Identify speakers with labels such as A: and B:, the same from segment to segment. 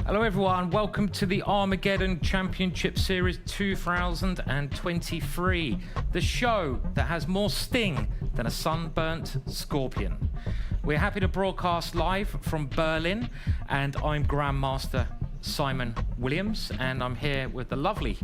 A: Hello everyone, welcome to the Armageddon Championship Series 2023, the show that has more sting than a sunburnt scorpion. We're happy to broadcast live from Berlin, and I'm Grandmaster Simon Williams, and I'm here with the lovely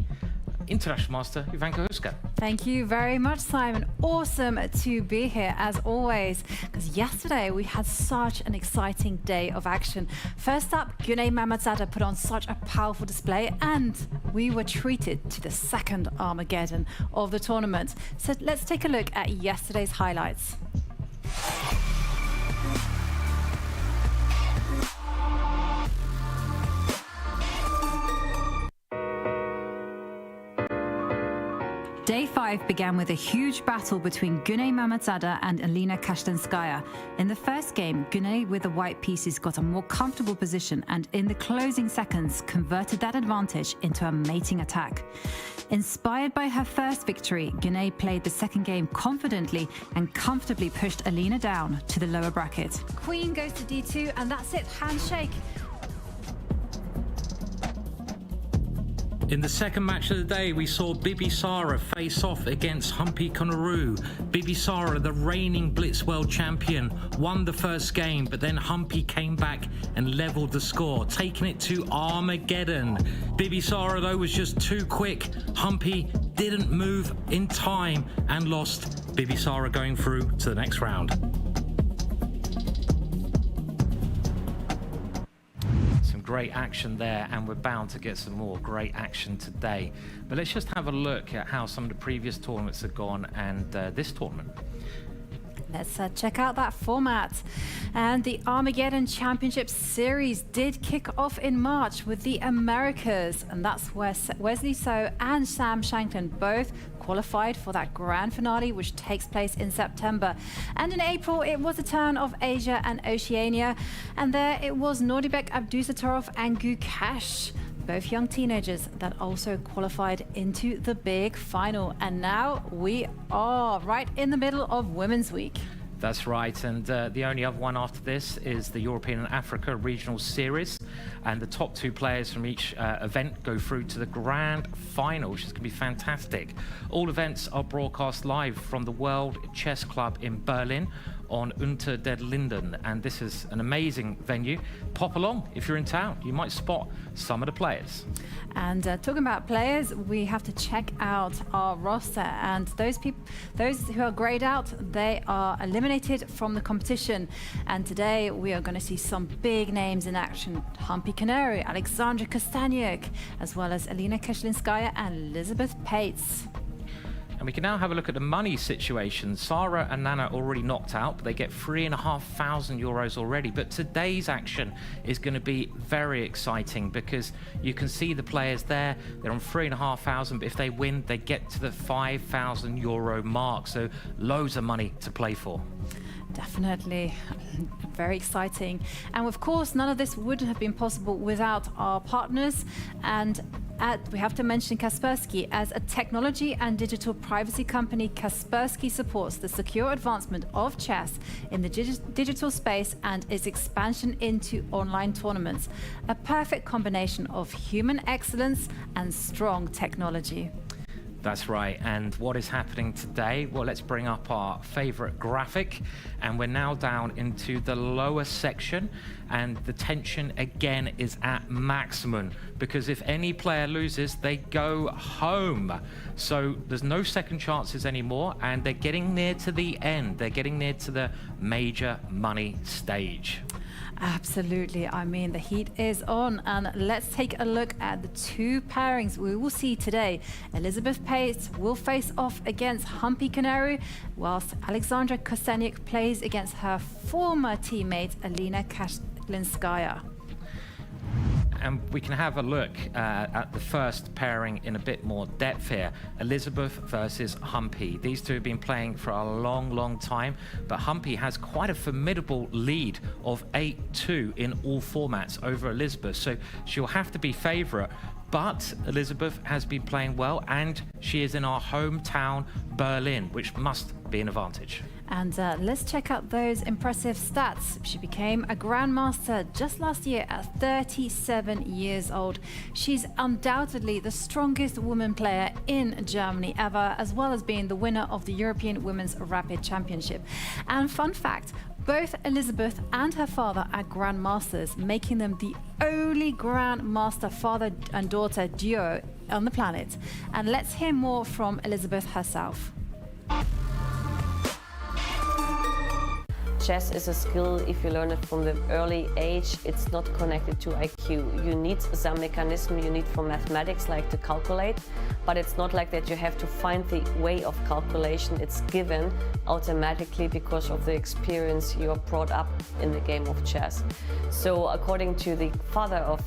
A: International Master Jovanka Houska.
B: Thank you very much, Simon. Awesome to be here as always, because yesterday we had such an exciting day of action. First up, Gunay Mammadzada put on such a powerful display, and we were treated to the second Armageddon of the tournament. So let's take a look at yesterday's highlights. Day 5 began with a huge battle between Gunay Mammadzada and Alina Kashlinskaya. In the first game, Gunay with the white pieces got a more comfortable position and in the closing seconds converted that advantage into a mating attack. Inspired by her first victory, Gunay played the second game confidently and comfortably pushed Alina down to the lower bracket. Queen goes to D2 and that's it, handshake.
A: In the second match of the day, we saw Bibisara face off against Humpy Koneru. Bibisara, the reigning blitz world champion, won the first game, but then Humpy came back and leveled the score, taking it to Armageddon. Bibisara, though, was just too quick. Humpy didn't move in time and lost. Bibisara going through to the next round. Great action there, and we're bound to get some more great action today. But let's just have a look at how some of the previous tournaments have gone and this tournament.
B: Let's check out that format. And the Armageddon Championship Series did kick off in March with the Americas, and that's where Wesley So and Sam Shanklin both qualified for that grand finale, which takes place in September. And in April, it was the turn of Asia and Oceania, and there it was Nordibek Abdusatorov and Gukash, both young teenagers that also qualified into the big final. And now we are right in the middle of Women's Week.
A: That's right, and the only other one after this is the European and Africa Regional Series, and the top two players from each event go through to the grand final, which is going to be fantastic. All events are broadcast live from the World Chess Club in Berlin on Unter den Linden, and this is an amazing venue. Pop along if you're in town. You might spot some of the players.
B: And talking about players, we have to check out our roster, and those who are grayed out, they are eliminated from the competition. And today we are going to see some big names in action: Humpy Koneru, Alexandra Kosteniuk, as well as Alina Kashlinskaya and Elisabeth Paehtz.
A: And we can now have a look at the money situation. Sara and Nana already knocked out, but they get €3,500 already. But today's action is going to be very exciting because you can see the players there. They're on €3,500, but if they win, they get to the €5,000 mark. So loads of money to play for.
B: Definitely. Very exciting. And of course, none of this would have been possible without our partners. And we have to mention Kaspersky. As a technology and digital privacy company, Kaspersky supports the secure advancement of chess in the digital space and its expansion into online tournaments. A perfect combination of human excellence and strong technology.
A: That's right, and what is happening today? Well, let's bring up our favorite graphic, and we're now down into the lower section, and the tension again is at maximum, because if any player loses, they go home. So there's no second chances anymore, and they're getting near to the end. They're getting near to the major money stage.
B: Absolutely. I mean, the heat is on, and let's take a look at the two pairings we will see today. Elisabeth Paehtz will face off against Humpy Koneru, whilst Alexandra Kosteniuk plays against her former teammate Alina Kashlinskaya.
A: And we can have a look at the first pairing in a bit more depth here. Elisabeth versus Humpy. These two have been playing for a long, long time, but Humpy has quite a formidable lead of 8-2 in all formats over Elisabeth, so she'll have to be favourite. But Elisabeth has been playing well, and she is in our hometown, Berlin, which must be an advantage.
B: And let's check out those impressive stats. She became a grandmaster just last year at 37 years old. She's undoubtedly the strongest woman player in Germany ever, as well as being the winner of the European Women's Rapid Championship. And fun fact, both Elisabeth and her father are grandmasters, making them the only grandmaster father and daughter duo on the planet. And let's hear more from Elisabeth herself.
C: Chess is a skill, if you learn it from the early age, it's not connected to IQ. You need some mechanism you need for mathematics, like to calculate, but it's not like that you have to find the way of calculation. It's given automatically because of the experience you're brought up in the game of chess. So according to the father of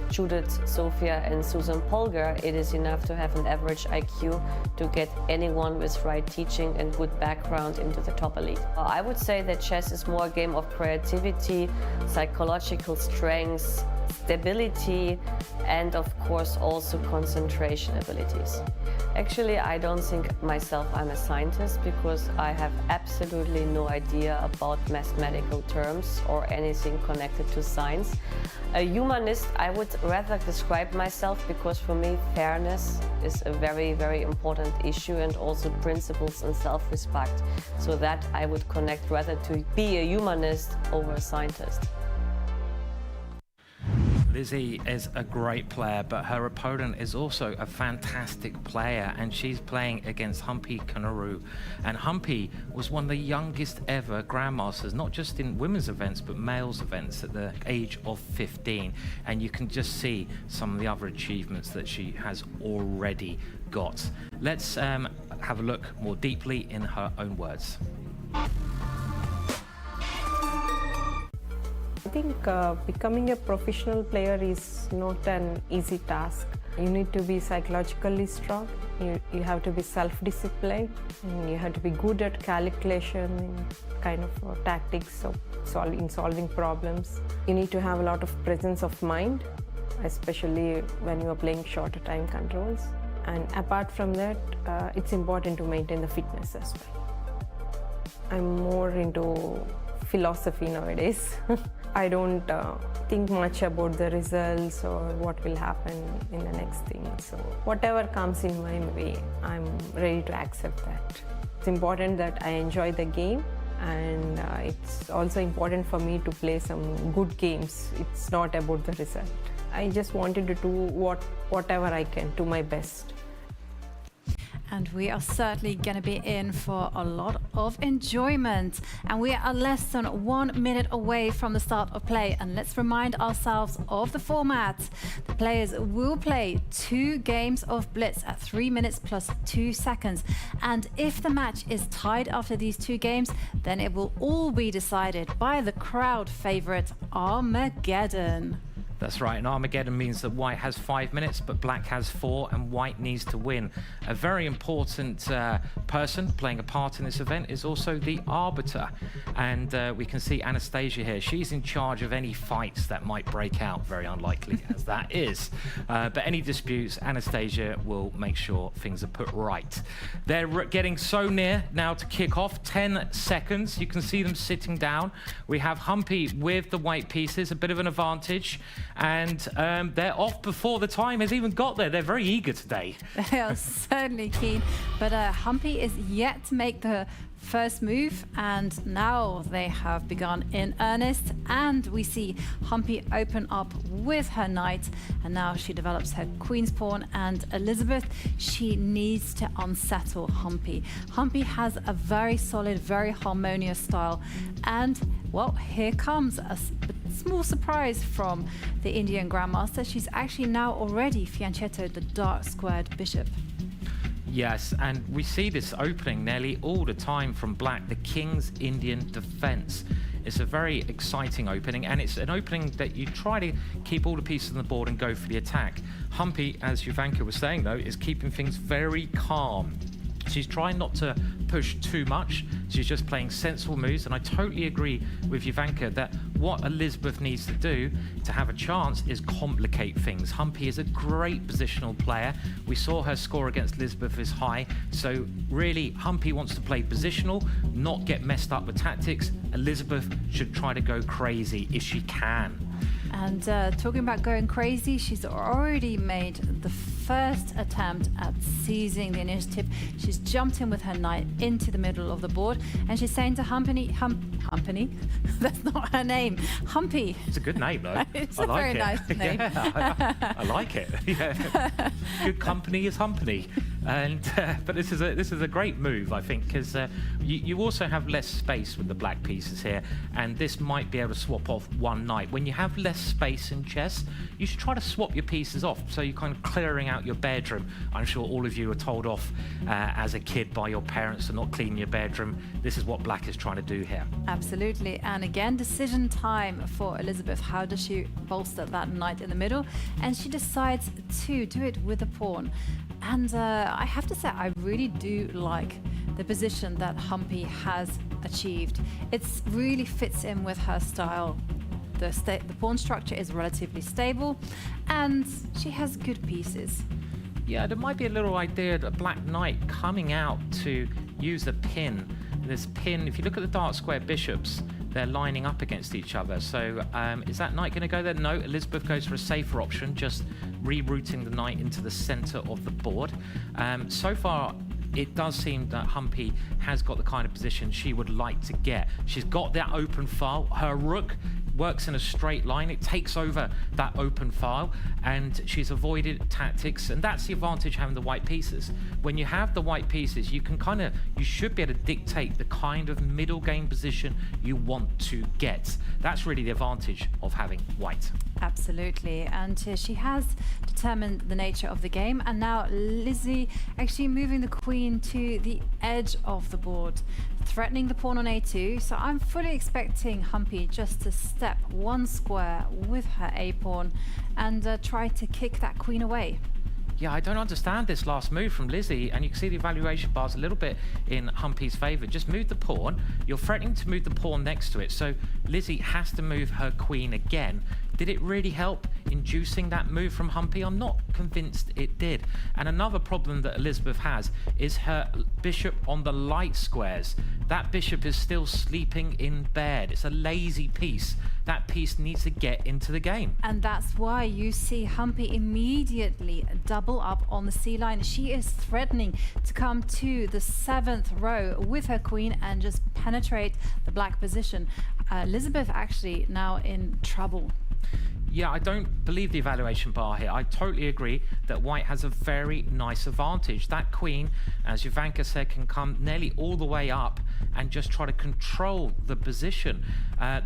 C: Judith, Sofia and Susan Polgar, it is enough to have an average IQ to get anyone with right teaching and good background into the top elite. I would say that chess is more a game of creativity, psychological strengths, stability, and of course also concentration abilities. Actually, I don't think myself I'm a scientist because I have absolutely no idea about mathematical terms or anything connected to science. A humanist, I would rather describe myself because for me fairness is a very, very important issue, and also principles and self-respect. So that I would connect rather to be a humanist over a scientist.
A: Lizzie is a great player, but her opponent is also a fantastic player, and she's playing against Humpy Koneru. And Humpy was one of the youngest ever grandmasters, not just in women's events, but males events at the age of 15. And you can just see some of the other achievements that she has already got. Let's have a look more deeply in her own words.
D: I think becoming a professional player is not an easy task. You need to be psychologically strong, you have to be self-disciplined, and you have to be good at calculation, kind of tactics of solving problems. You need to have a lot of presence of mind, especially when you are playing shorter time controls. And apart from that, it's important to maintain the fitness as well. I'm more into philosophy nowadays. I don't think much about the results or what will happen in the next thing. So whatever comes in my way, I'm ready to accept that. It's important that I enjoy the game, and it's also important for me to play some good games. It's not about the result. I just wanted to do whatever I can to my best.
B: And we are certainly going to be in for a lot of enjoyment. And we are less than 1 minute away from the start of play. And let's remind ourselves of the format. The players will play 2 games of blitz at 3 minutes plus 2 seconds. And if the match is tied after these 2 games, then it will all be decided by the crowd favorite Armageddon.
A: That's right, and Armageddon means that white has 5 minutes, but black has 4, and white needs to win. A very important person playing a part in this event is also the arbiter. And we can see Anastasia here. She's in charge of any fights that might break out, very unlikely as that is. But any disputes, Anastasia will make sure things are put right. They're getting so near now to kick off, 10 seconds. You can see them sitting down. We have Humpy with the white pieces, a bit of an advantage. And they're off before the time has even got there. They're very eager today.
B: They are certainly keen. But Humpy is yet to make the first move, and now they have begun in earnest. And we see Humpy open up with her knight, and now she develops her queen's pawn. And Elisabeth, she needs to unsettle Humpy. Humpy has a very solid, very harmonious style. And well, here comes a small surprise from the Indian Grandmaster. She's actually now already fianchettoed the dark squared bishop.
A: Yes, and we see this opening nearly all the time from black, the King's Indian defense. It's a very exciting opening, and it's an opening that you try to keep all the pieces on the board and go for the attack. Humpy, as Jovanka was saying though, is keeping things very calm. She's trying not to push too much. She's just playing sensible moves, and I totally agree with Jovanka that what Elisabeth needs to do to have a chance is complicate things. Humpy is a great positional player. We saw her score against Elisabeth is high, so really Humpy wants to play positional, not get messed up with tactics. Elisabeth should try to go crazy if she can.
B: And talking about going crazy, she's already made the first attempt at seizing the initiative. She's jumped in with her knight into the middle of the board, and she's saying to Humpy, that's not her name, Humpy.
A: It's a good name, though.
B: It's
A: I
B: a
A: like
B: very
A: it.
B: nice name.
A: Yeah, I like it. Yeah. Good company is Humpy. And but this is a great move, I think, because you also have less space with the black pieces here, and this might be able to swap off one knight. When you have less space in chess, you should try to swap your pieces off, so you're kind of clearing out your bedroom. I'm sure all of you were told off as a kid by your parents to not clean your bedroom. This is what black is trying to do here.
B: Absolutely. And again, decision time for Elisabeth. How does she bolster that knight in the middle? And she decides to do it with a pawn. And I have to say, I really do like the position that Humpy has achieved. It really fits in with her style. The pawn structure is relatively stable, and she has good pieces.
A: Yeah, there might be a little idea that a black knight coming out to use a pin. This pin, if you look at the dark square bishops, they're lining up against each other. So is that knight going to go there? No, Elisabeth goes for a safer option, just rerouting the knight into the center of the board. So far, it does seem that Humpy has got the kind of position she would like to get. She's got that open file. Her rook works in a straight line. It takes over that open file, and she's avoided tactics, and that's the advantage having the white pieces. When you have the white pieces, you should be able to dictate the kind of middle game position you want to get. That's really the advantage of having white.
B: Absolutely, and she has determined the nature of the game, and now Lizzie actually moving the queen to the edge of the board, threatening the pawn on a2. So I'm fully expecting Humpy just to step one square with her a-pawn and try to kick that queen away.
A: Yeah, I don't understand this last move from Lizzie, and you can see the evaluation bar's a little bit in Humpy's favor. Just move the pawn. You're threatening to move the pawn next to it, so Lizzie has to move her queen again. Did it really help inducing that move from Humpy? I'm not convinced it did. And another problem that Elisabeth has is her bishop on the light squares. That bishop is still sleeping in bed. It's a lazy piece. That piece needs to get into the game.
B: And that's why you see Humpy immediately double up on the c-line. She is threatening to come to the 7th row with her queen and just penetrate the black position. Elisabeth actually now in trouble.
A: Yeah, I don't believe the evaluation bar here. I totally agree that white has a very nice advantage. That queen, as Jovanka said, can come nearly all the way up and just try to control the position.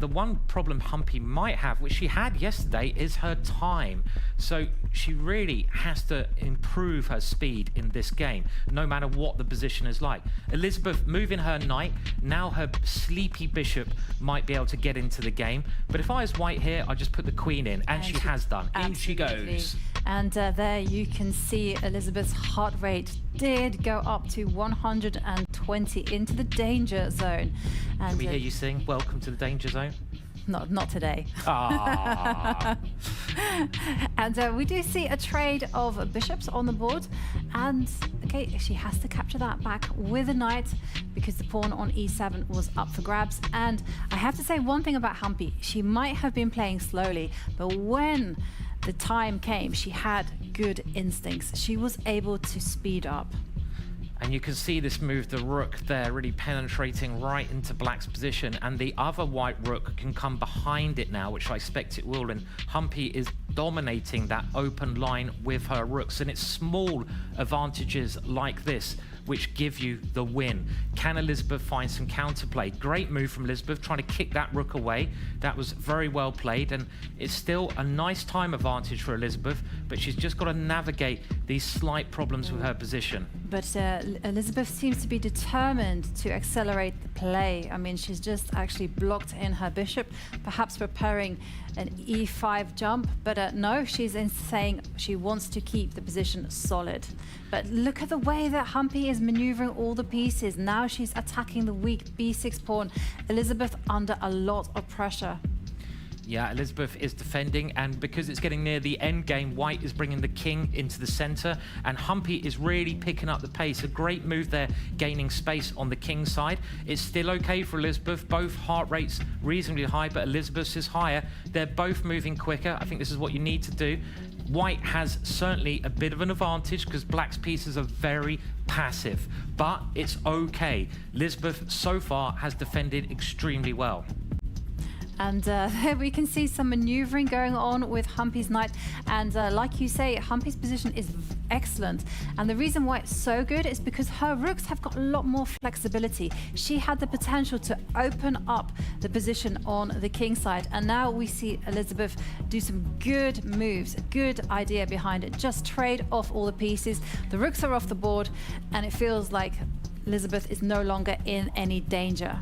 A: The one problem Humpy might have, which she had yesterday, is her time. So she really has to improve her speed in this game, no matter what the position is like. Elisabeth moving her knight, now her sleepy bishop might be able to get into the game. But if I was white here, I'd just put the queen in, and she has done. In she goes.
B: And there you can see Elisabeth's heart rate did go up to 120 into the danger zone. And
A: can we hear you sing "Welcome to the Danger Zone"?
B: Not today.
A: Ah.
B: And we do see a trade of bishops on the board, and okay, she has to capture that back with a knight because the pawn on e7 was up for grabs. And I have to say one thing about Humpy: she might have been playing slowly, but when the time came, she had good instincts. She was able to speed up.
A: And you can see this move, the rook there, really penetrating right into black's position, and the other white rook can come behind it now, which I expect it will, and Humpy is dominating that open line with her rooks, and it's small advantages like this which give you the win. Can Elisabeth find some counterplay? Great move from Elisabeth, trying to kick that rook away. That was very well played, and it's still a nice time advantage for Elisabeth, but she's just got to navigate these slight problems with her position.
B: But Elisabeth seems to be determined to accelerate the play. I mean, she's just actually blocked in her bishop, perhaps preparing an e5 jump, but no, she's saying she wants to keep the position solid. But look at the way that Humpy is maneuvering all the pieces. Now she's attacking the weak b6 pawn. Elisabeth under a lot of pressure.
A: Yeah, Elisabeth is defending, and because it's getting near the end game, white is bringing the king into the center, and Humpy is really picking up the pace. A great move there, gaining space on the king side. It's still okay for Elisabeth. Both heart rates reasonably high, but Elisabeth's is higher. They're both moving quicker. I think this is what you need to do. White has certainly a bit of an advantage because black's pieces are very passive, but it's okay. Elisabeth so far has defended extremely well.
B: And there we can see some maneuvering going on with Humpy's knight. And like you say, Humpy's position is excellent. And the reason why it's so good is because her rooks have got a lot more flexibility. She had the potential to open up the position on the king side. And now we see Elisabeth do some good moves, a good idea behind it. Just trade off all the pieces. The rooks are off the board, and it feels like Elisabeth is no longer in any danger.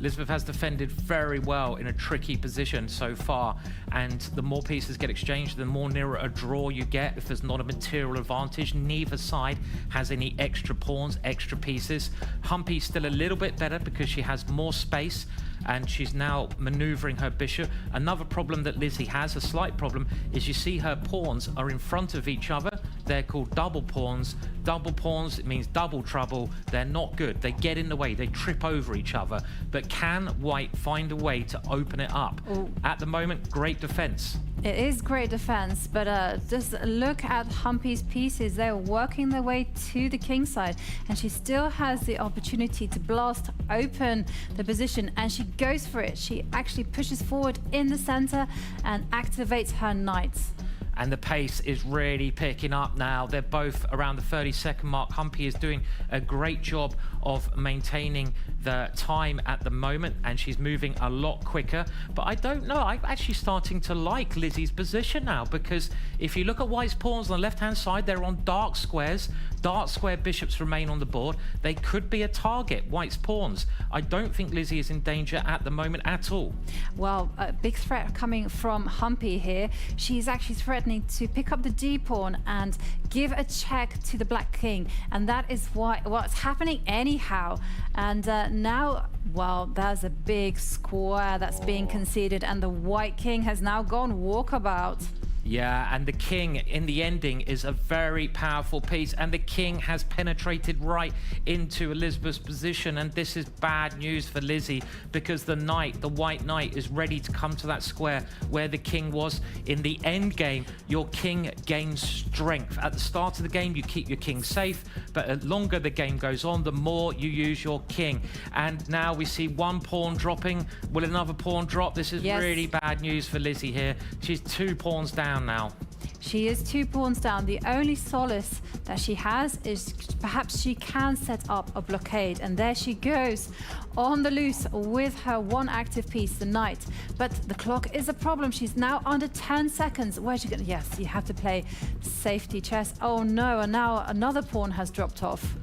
A: Elisabeth has defended very well in a tricky position so far, and the more pieces get exchanged, the more nearer a draw you get if there's not a material advantage. Neither side has any extra pawns, extra pieces. Humpy's still a little bit better because she has more space, and she's now maneuvering her bishop. Another problem that Lizzie has, a slight problem, is you see her pawns are in front of each other. They're called double pawns. Double pawns, it means double trouble. They're not good. They get in the way. They trip over each other. But can white find a way to open it up?
B: Ooh.
A: At the moment, great defense.
B: It is great defense, but just look at Humpy's pieces. They're working their way to the king side, and she still has the opportunity to blast open the position, and she goes for it. She actually pushes forward in the center and activates her knights.
A: And the pace is really picking up now. They're both around the 30-second mark. Humpy is doing a great job of maintaining the time at the moment, and she's moving a lot quicker. But I don't know, I'm actually starting to like Lizzie's position now, because if you look at white's pawns on the left-hand side, they're on dark squares. Dark square bishops remain on the board. They could be a target, white's pawns. I don't think Lizzie is in danger at the moment at all.
B: Well, a big threat coming from Humpy here. She's actually threatening to pick up the D pawn and give a check to the black king, and that is what's happening anyhow. And now, well, there's a big square that's being conceded, and the white king has now gone walkabout.
A: Yeah, and the king in the ending is a very powerful piece, and the king has penetrated right into Elisabeth's position, and this is bad news for Lizzie, because the knight, the white knight, is ready to come to that square where the king was. In the end game, your king gains strength. At the start of the game, you keep your king safe, but the longer the game goes on, the more you use your king. And now we see one pawn dropping. Will another pawn drop? This is really bad news for Lizzie here. She's 2 pawns down now.
B: She is 2 pawns down. The only solace that she has is perhaps she can set up a blockade, and there she goes on the loose with her one active piece, the knight. But the clock is a problem. She's now under 10 seconds. Where's she going? Yes, you have to play safety chess. Oh no, and now another pawn has dropped off.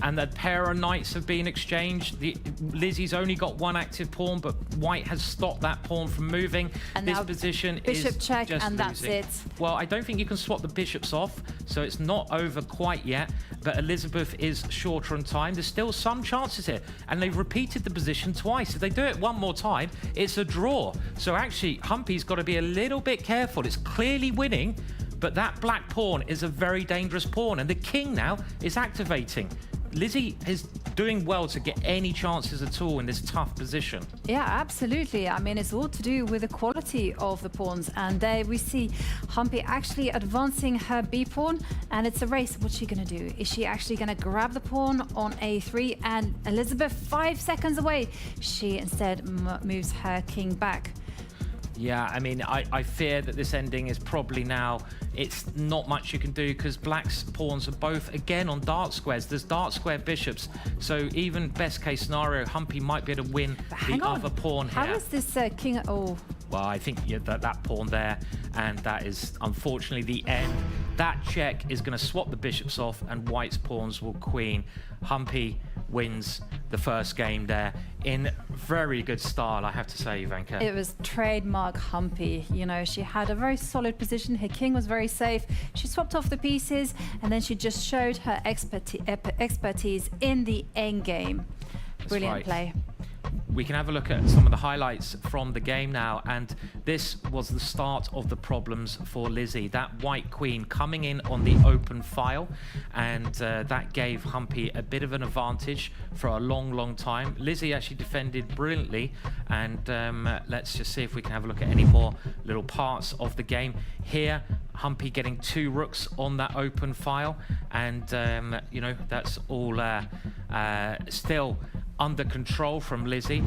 A: And the pair of knights have been exchanged. Lizzie's only got 1 active pawn, but white has stopped that pawn from moving.
B: And
A: this
B: now
A: position
B: bishop
A: is
B: check,
A: just
B: and that's
A: losing.
B: it.
A: Well, I don't think you can swap the bishops off, so it's not over quite yet. But Elisabeth is shorter on time. There's still some chances here, and they've repeated the position twice. If they do it one more time, it's a draw. So actually, Humpy's got to be a little bit careful. It's clearly winning, but that black pawn is a very dangerous pawn, and the king now is activating. Lizzie is doing well to get any chances at all in this tough position.
B: Yeah, absolutely. I mean, it's all to do with the quality of the pawns. And there we see Humpy actually advancing her B pawn, and it's a race. What's she going to do? Is she actually going to grab the pawn on A3? And Elisabeth 5 seconds away. She instead moves her king back.
A: Yeah, I mean, I fear that this ending is probably now, it's not much you can do, because black's pawns are both, again, on dark squares. There's dark square bishops, so even best case scenario, Humpy might be able to win the other pawn here.
B: How is this king? Oh.
A: Well, I think that pawn there, and that is unfortunately the end. That check is going to swap the bishops off, and white's pawns will queen. Humpy wins the first game there in very good style, I have to say, Jovanka.
B: It was trademark Humpy. You know, she had a very solid position. Her king was very safe. She swapped off the pieces, and then she just showed her expertise in the end game. Brilliant play.
A: We can have a look at some of the highlights from the game now, and this was the start of the problems for Lizzie. That white queen coming in on the open file, and that gave Humpy a bit of an advantage for a long time. Lizzie actually defended brilliantly, and let's just see if we can have a look at any more little parts of the game. Here, Humpy getting 2 rooks on that open file, and you know, that's all still under control from Lizzie,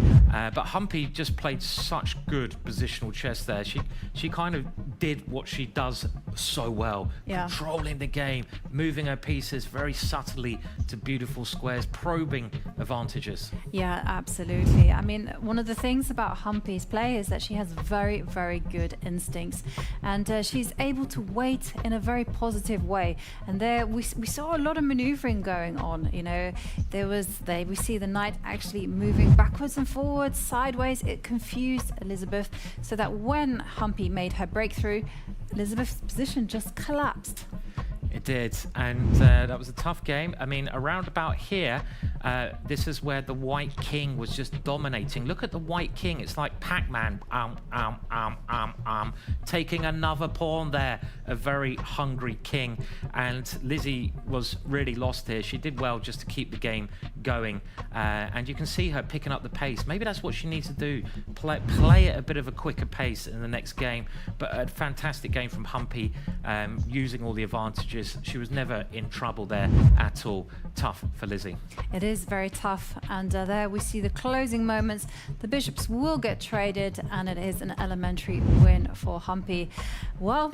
A: but Humpy just played such good positional chess there. She kind of did what she does so well, controlling the game, moving her pieces very subtly to beautiful squares, probing advantages.
B: Yeah, absolutely. I mean, one of the things about Humpy's play is that she has very good instincts, and she's able to wait in a very positive way. And there we saw a lot of maneuvering going on. You know, we see the knight actually moving backwards and forwards, sideways. It confused Elisabeth, so that when Humpy made her breakthrough, Elisabeth's position just collapsed.
A: It did, and that was a tough game. I mean, around about here, this is where the white king was just dominating. Look at the white king. It's like Pac-Man, taking another pawn there. A very hungry king, and Lizzie was really lost here. She did well just to keep the game going, and you can see her picking up the pace. Maybe that's what she needs to do, play at a bit of a quicker pace in the next game. But a fantastic game from Humpy, using all the advantages. She was never in trouble there at all. Tough for Lizzie.
B: It is very tough, and there we see the closing moments. The bishops will get traded, and it is an elementary win for Humpy. Well,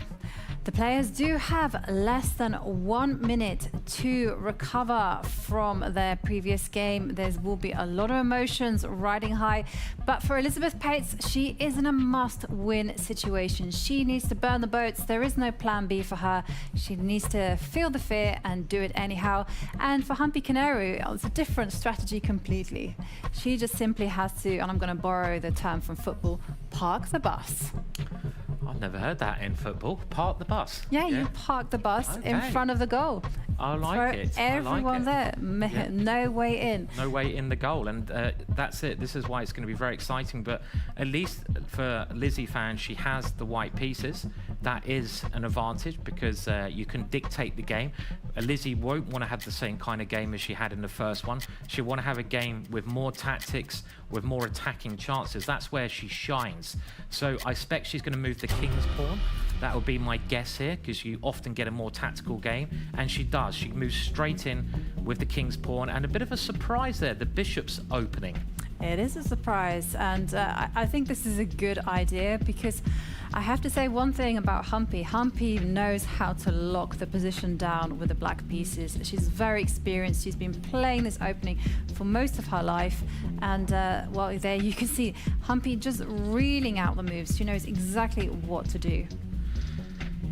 B: the players do have less than 1 minute to recover from their previous game. There will be a lot of emotions riding high, but for Elisabeth Paehtz, she is in a must-win situation. She needs to burn the boats. There is no plan B for her. She needs to feel the fear and do it anyhow. And for Humpy Koneru, it's a different strategy completely. She just simply has to, and I'm going to borrow the term from football, park the bus.
A: I've never heard that in football. Park the bus.
B: Yeah, you park the bus in front of the goal.
A: I like it.
B: Everyone there. No way in.
A: No way in the goal, and that's it. This is why it's going to be very exciting. But at least for Lizzie fans, she has the white pieces. That is an advantage because you can dictate the game. Lizzie won't want to have the same kind of game as she had in the first one. She'll want to have a game with more tactics, with more attacking chances. That's where she shines. So I expect she's going to move the king's pawn. That would be my guess here, because you often get a more tactical game, and she does. She moves straight in with the king's pawn, and a bit of a surprise there, the bishop's opening.
B: It is a surprise, and I think this is a good idea, because I have to say one thing about Humpy. Humpy knows how to lock the position down with the black pieces. She's very experienced. She's been playing this opening for most of her life, and well, there you can see Humpy just reeling out the moves. She knows exactly what to do.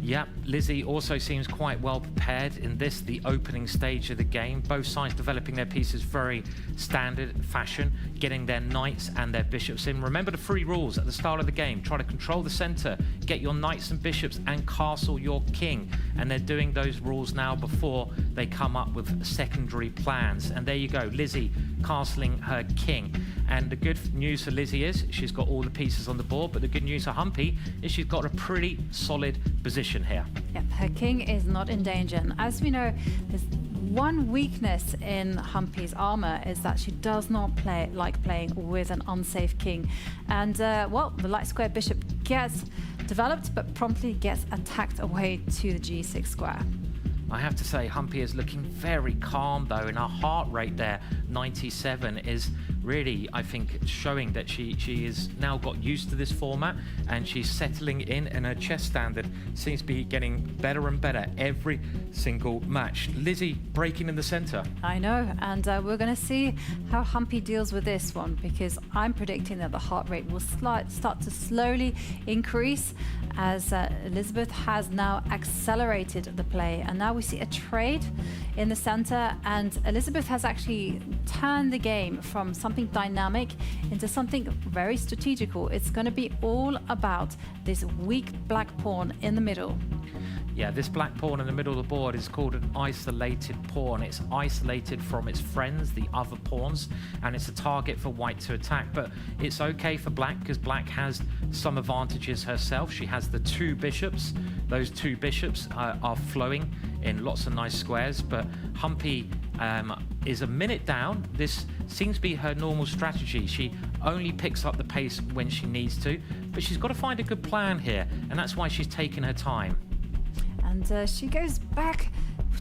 A: Yep, Lizzie also seems quite well prepared in this, the opening stage of the game. Both sides developing their pieces very standard fashion, getting their knights and their bishops in. Remember the 3 rules at the start of the game. Try to control the center, get your knights and bishops, and castle your king. And they're doing those rules now before they come up with secondary plans. And there you go, Lizzie castling her king. And the good news for Lizzie is she's got all the pieces on the board, but the good news for Humpy is she's got a pretty solid position here.
B: Yep, her king is not in danger. And as we know, there's one weakness in Humpy's armor is that she does not like playing with an unsafe king. And well, the light square bishop gets developed, but promptly gets attacked away to the g6 square.
A: I have to say, Humpy is looking very calm though, and her heart rate there, 97, is really, I think, showing that she has now got used to this format, and she's settling in, and her chess standard seems to be getting better and better every single match. Lizzie breaking in the center.
B: I know, and we're going to see how Humpy deals with this one, because I'm predicting that the heart rate will start to slowly increase as Elisabeth has now accelerated the play, and now we see a trade in the center, and Elisabeth has actually turned the game from something dynamic into something very strategical. It's going to be all about this weak black pawn in the middle.
A: Yeah, this black pawn in the middle of the board is called an isolated pawn. It's isolated from its friends, the other pawns, and it's a target for white to attack. But it's okay for black because black has some advantages herself. She has the two bishops. Those two bishops are flowing in lots of nice squares, but Humpy is a minute down. This seems to be her normal strategy. She only picks up the pace when she needs to, but she's got to find a good plan here, and that's why she's taking her time.
B: And she goes back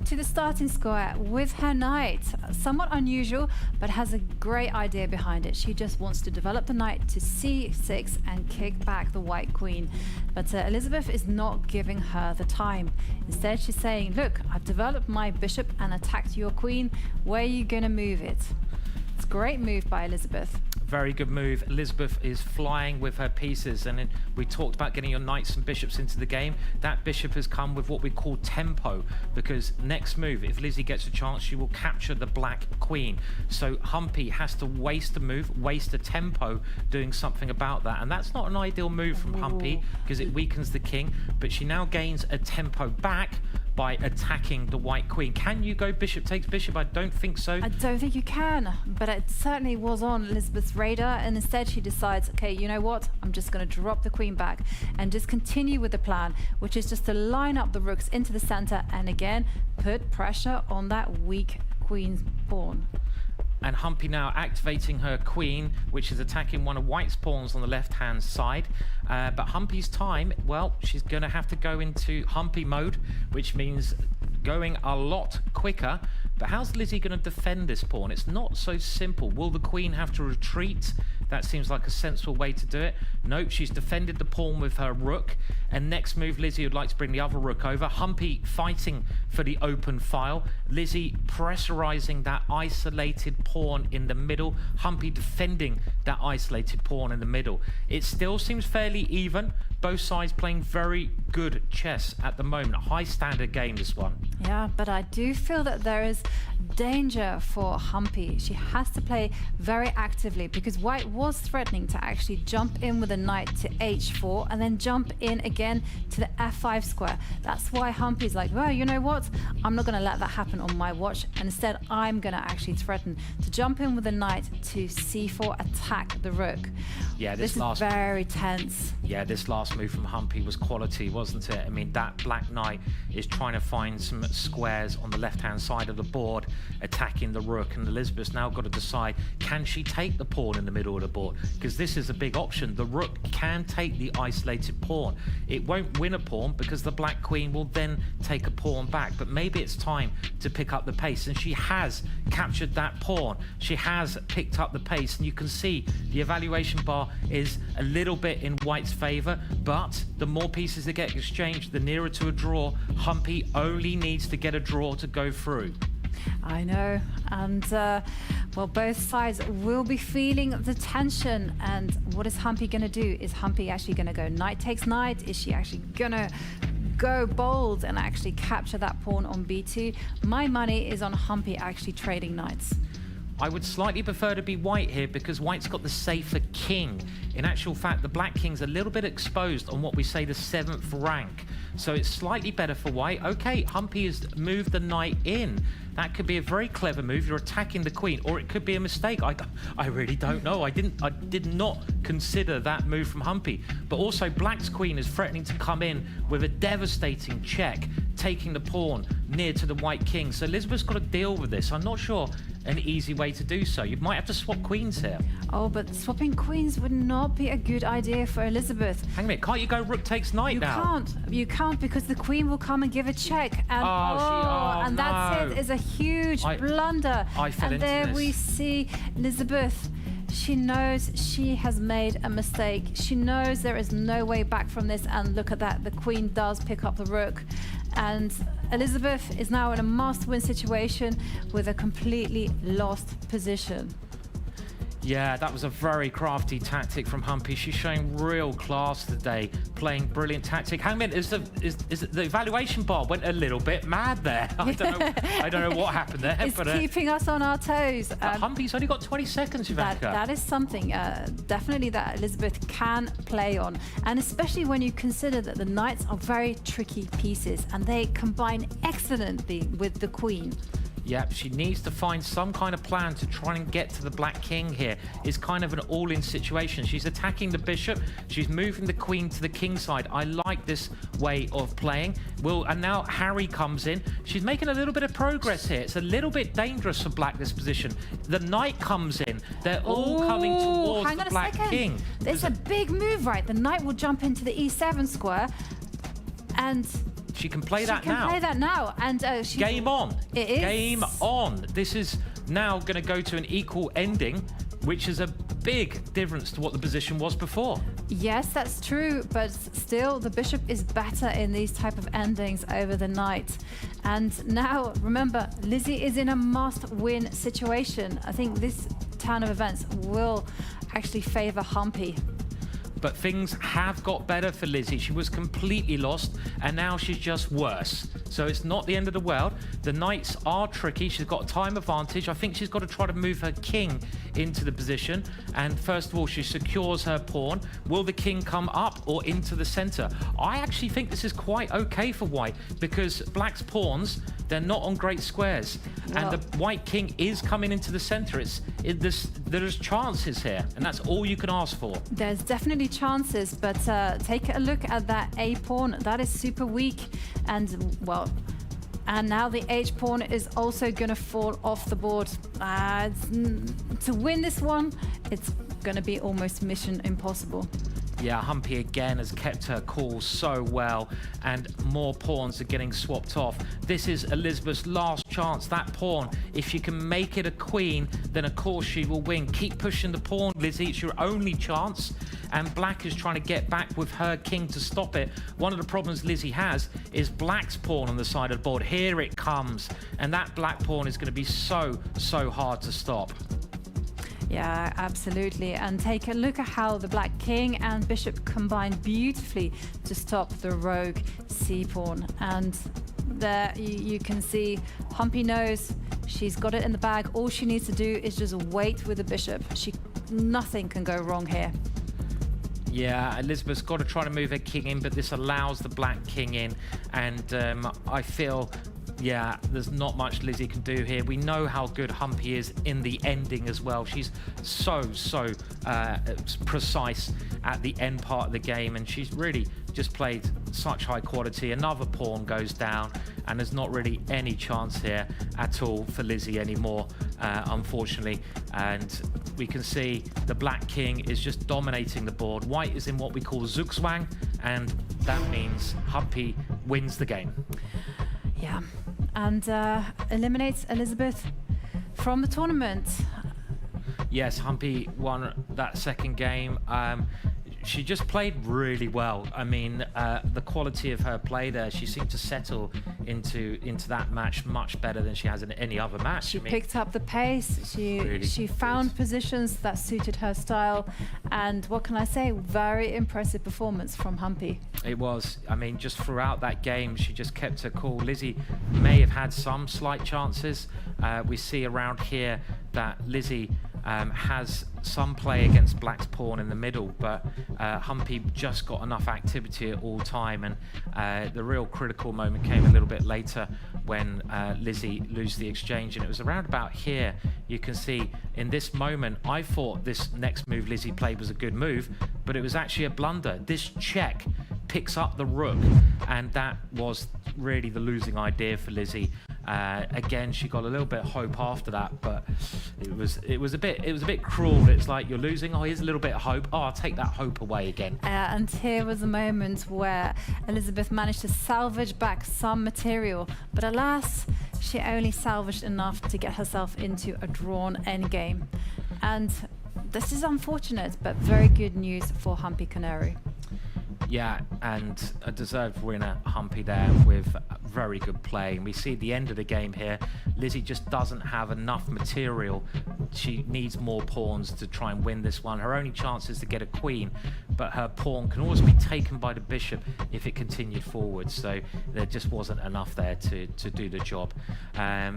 B: to the starting square with her knight. Somewhat unusual, but has a great idea behind it. She just wants to develop the knight to c6 and kick back the white queen. But Elisabeth is not giving her the time. Instead, she's saying, look, I've developed my bishop and attacked your queen. Where are you going to move it? It's a great move by Elisabeth.
A: Very good move. Elisabeth is flying with her pieces, and we talked about getting your knights and bishops into the game. That bishop has come with what we call tempo, because next move, if Lizzie gets a chance, she will capture the black queen. So Humpy has to waste a move, waste a tempo doing something about that, and that's not an ideal move from Humpy because it weakens the king, but she now gains a tempo back by attacking the white queen. Can you go bishop takes bishop? I don't think so.
B: I don't think you can, but it certainly was on Elisabeth's radar, and instead she decides, okay, you know what? I'm just going to drop the queen back and just continue with the plan, which is just to line up the rooks into the center and again put pressure on that weak queen's pawn.
A: And Humpy now activating her queen, which is attacking one of white's pawns on the left-hand side. But Humpy's time, well, she's going to have to go into Humpy mode, which means going a lot quicker. But how's Lizzie going to defend this pawn? It's not so simple. Will the queen have to retreat? That seems like a sensible way to do it. Nope, she's defended the pawn with her rook. And next move, Lizzie would like to bring the other rook over. Humpy fighting for the open file. Lizzie pressurizing that isolated pawn in the middle. Humpy defending that isolated pawn in the middle. It still seems fairly even. Both sides playing very good chess at the moment. High standard game, this one.
B: Yeah, but I do feel that there is danger for Humpy. She has to play very actively because white was threatening to actually jump in with a knight to h4 and then jump in again to the f5 square. That's why Humpy's like, well, you know what? I'm not going to let that happen on my watch. And instead, I'm going to actually threaten to jump in with a knight to c4, attack the rook.
A: Yeah,
B: this is very tense.
A: Yeah, this last move from Humpy was quality, wasn't it? I mean, that black knight is trying to find some squares on the left-hand side of the board, attacking the rook, and Elisabeth's now got to decide, can she take the pawn in the middle of the board? Because this is a big option. The rook can take the isolated pawn. It won't win a pawn because the black queen will then take a pawn back, but maybe it's time to pick up the pace, and she has captured that pawn. She has picked up the pace, and you can see the evaluation bar is a little bit in white's favor, but the more pieces that get exchanged, the nearer to a draw. Humpy only needs to get a draw to go through.
B: I know, and well, both sides will be feeling the tension. And what is Humpy going to do? Is Humpy actually going to go knight takes knight? Is she actually going to go bold and actually capture that pawn on b2? My money is on Humpy actually trading knights.
A: I would slightly prefer to be white here because white's got the safer king. In actual fact, the black king's a little bit exposed on what we say the 7th rank. So it's slightly better for white. Okay, Humpy has moved the knight in. That could be a very clever move. You're attacking the queen, or it could be a mistake. I really don't know. I did not consider that move from Humpy. But also, black's queen is threatening to come in with a devastating check, taking the pawn near to the white king. So Elisabeth's got to deal with this. I'm not sure an easy way to do so. You might have to swap queens here.
B: Oh, but swapping queens would not be a good idea for Elisabeth.
A: Hang on a minute, can't you go rook takes knight now?
B: You can't because the queen will come and give a check. And and that's it. Is a huge blunder.
A: And
B: there
A: this.
B: We see Elisabeth. She knows she has made a mistake. She knows there is no way back from this. And look at that, the queen does pick up the rook. And Elisabeth is now in a must-win situation with a completely lost position.
A: Yeah, that was a very crafty tactic from Humpy. She's showing real class today, playing brilliant tactic. Hang on, is the evaluation bar went a little bit mad there? I don't know what happened there.
B: It's keeping us on our toes.
A: Humpy's only got 20 seconds, Jovanka.
B: That is something definitely that Elisabeth can play on, and especially when you consider that the knights are very tricky pieces and they combine excellently with the queen.
A: Yep, she needs to find some kind of plan to try and get to the black king here. It's kind of an all-in situation. She's attacking the bishop. She's moving the queen to the king side. I like this way of playing. And now Harry comes in. She's making a little bit of progress here. It's a little bit dangerous for black, this position. The knight comes in. They're all coming towards the black king.
B: It's a big move, right? The knight will jump into the e7 square and...
A: She can play that now.
B: She can play that now. And
A: game on.
B: It is.
A: Game on. This is now going to go to an equal ending, which is a big difference to what the position was before.
B: Yes, that's true, but still the bishop is better in these type of endings over the knight. And now, remember, Lizzie is in a must-win situation. I think this turn of events will actually favor Humpy.
A: But things have got better for Lizzie. She was completely lost, and now she's just worse. So it's not the end of the world. The knights are tricky. She's got a time advantage. I think she's got to try to move her king into the position. And first of all, she secures her pawn. Will the king come up or into the center? I actually think this is quite okay for white, because black's pawns, they're not on great squares.
B: Well,
A: and the white king is coming into the center. There's chances here, and that's all you can ask for.
B: There's definitely chances, but take a look at that A pawn. That is super weak, and well, and now the H pawn is also going to fall off the board. To win this one, it's going to be almost mission impossible.
A: Yeah, Humpy again has kept her cool so well, and more pawns are getting swapped off. This is Elisabeth's last chance. That pawn, if she can make it a queen, then of course she will win. Keep pushing the pawn, Lizzie. It's your only chance. And black is trying to get back with her king to stop it. One of the problems Lizzie has is black's pawn on the side of the board. Here it comes. And that black pawn is going to be so hard to stop.
B: Yeah, absolutely. And take a look at how the black king and bishop combine beautifully to stop the rogue c-pawn. And there you can see Humpy knows she's got it in the bag. All she needs to do is just wait with the bishop. Nothing can go wrong here.
A: Yeah, Elisabeth's got to try to move her king in, but this allows the black king in. And I feel... yeah, there's not much Lizzie can do here. We know how good Humpy is in the ending as well. She's so precise at the end part of the game, and she's really just played such high quality. Another pawn goes down, and there's not really any chance here at all for Lizzie anymore, unfortunately. And we can see the black king is just dominating the board. White is in what we call zugzwang, and that means Humpy wins the game.
B: Yeah, and eliminates Elisabeth from the tournament.
A: Yes, Humpy won that second game. She just played really well. I mean, the quality of her play there, she seemed to settle into that match much better than she has in any other match.
B: She picked up the pace. She found positions that suited her style, and what can I say? Very impressive performance from Humpy.
A: It was. I mean, just throughout that game, she just kept her cool. Lizzie may have had some slight chances. We see around here that Lizzie has some play against black's pawn in the middle, but Humpy just got enough activity at all time, and the real critical moment came a little bit later when Lizzie lost the exchange, and it was around about here. You can see in this moment, I thought this next move Lizzie played was a good move, but it was actually a blunder. This check picks up the rook, and that was really the losing idea for Lizzie. Again, she got a little bit of hope after that, but it was a bit cruel. It's like you're losing. Oh, here's a little bit of hope. Oh, I'll take that hope away again.
B: And here was a moment where Elisabeth managed to salvage back some material, but alas, she only salvaged enough to get herself into a drawn endgame. And this is unfortunate, but very good news for Humpy Koneru.
A: Yeah, and a deserved winner, Humpy, there with very very good play. And we see at the end of the game here, Lizzie just doesn't have enough material. She needs more pawns to try and win this one. Her only chance is to get a queen, but her pawn can always be taken by the bishop if it continued forward. So there just wasn't enough there to do the job.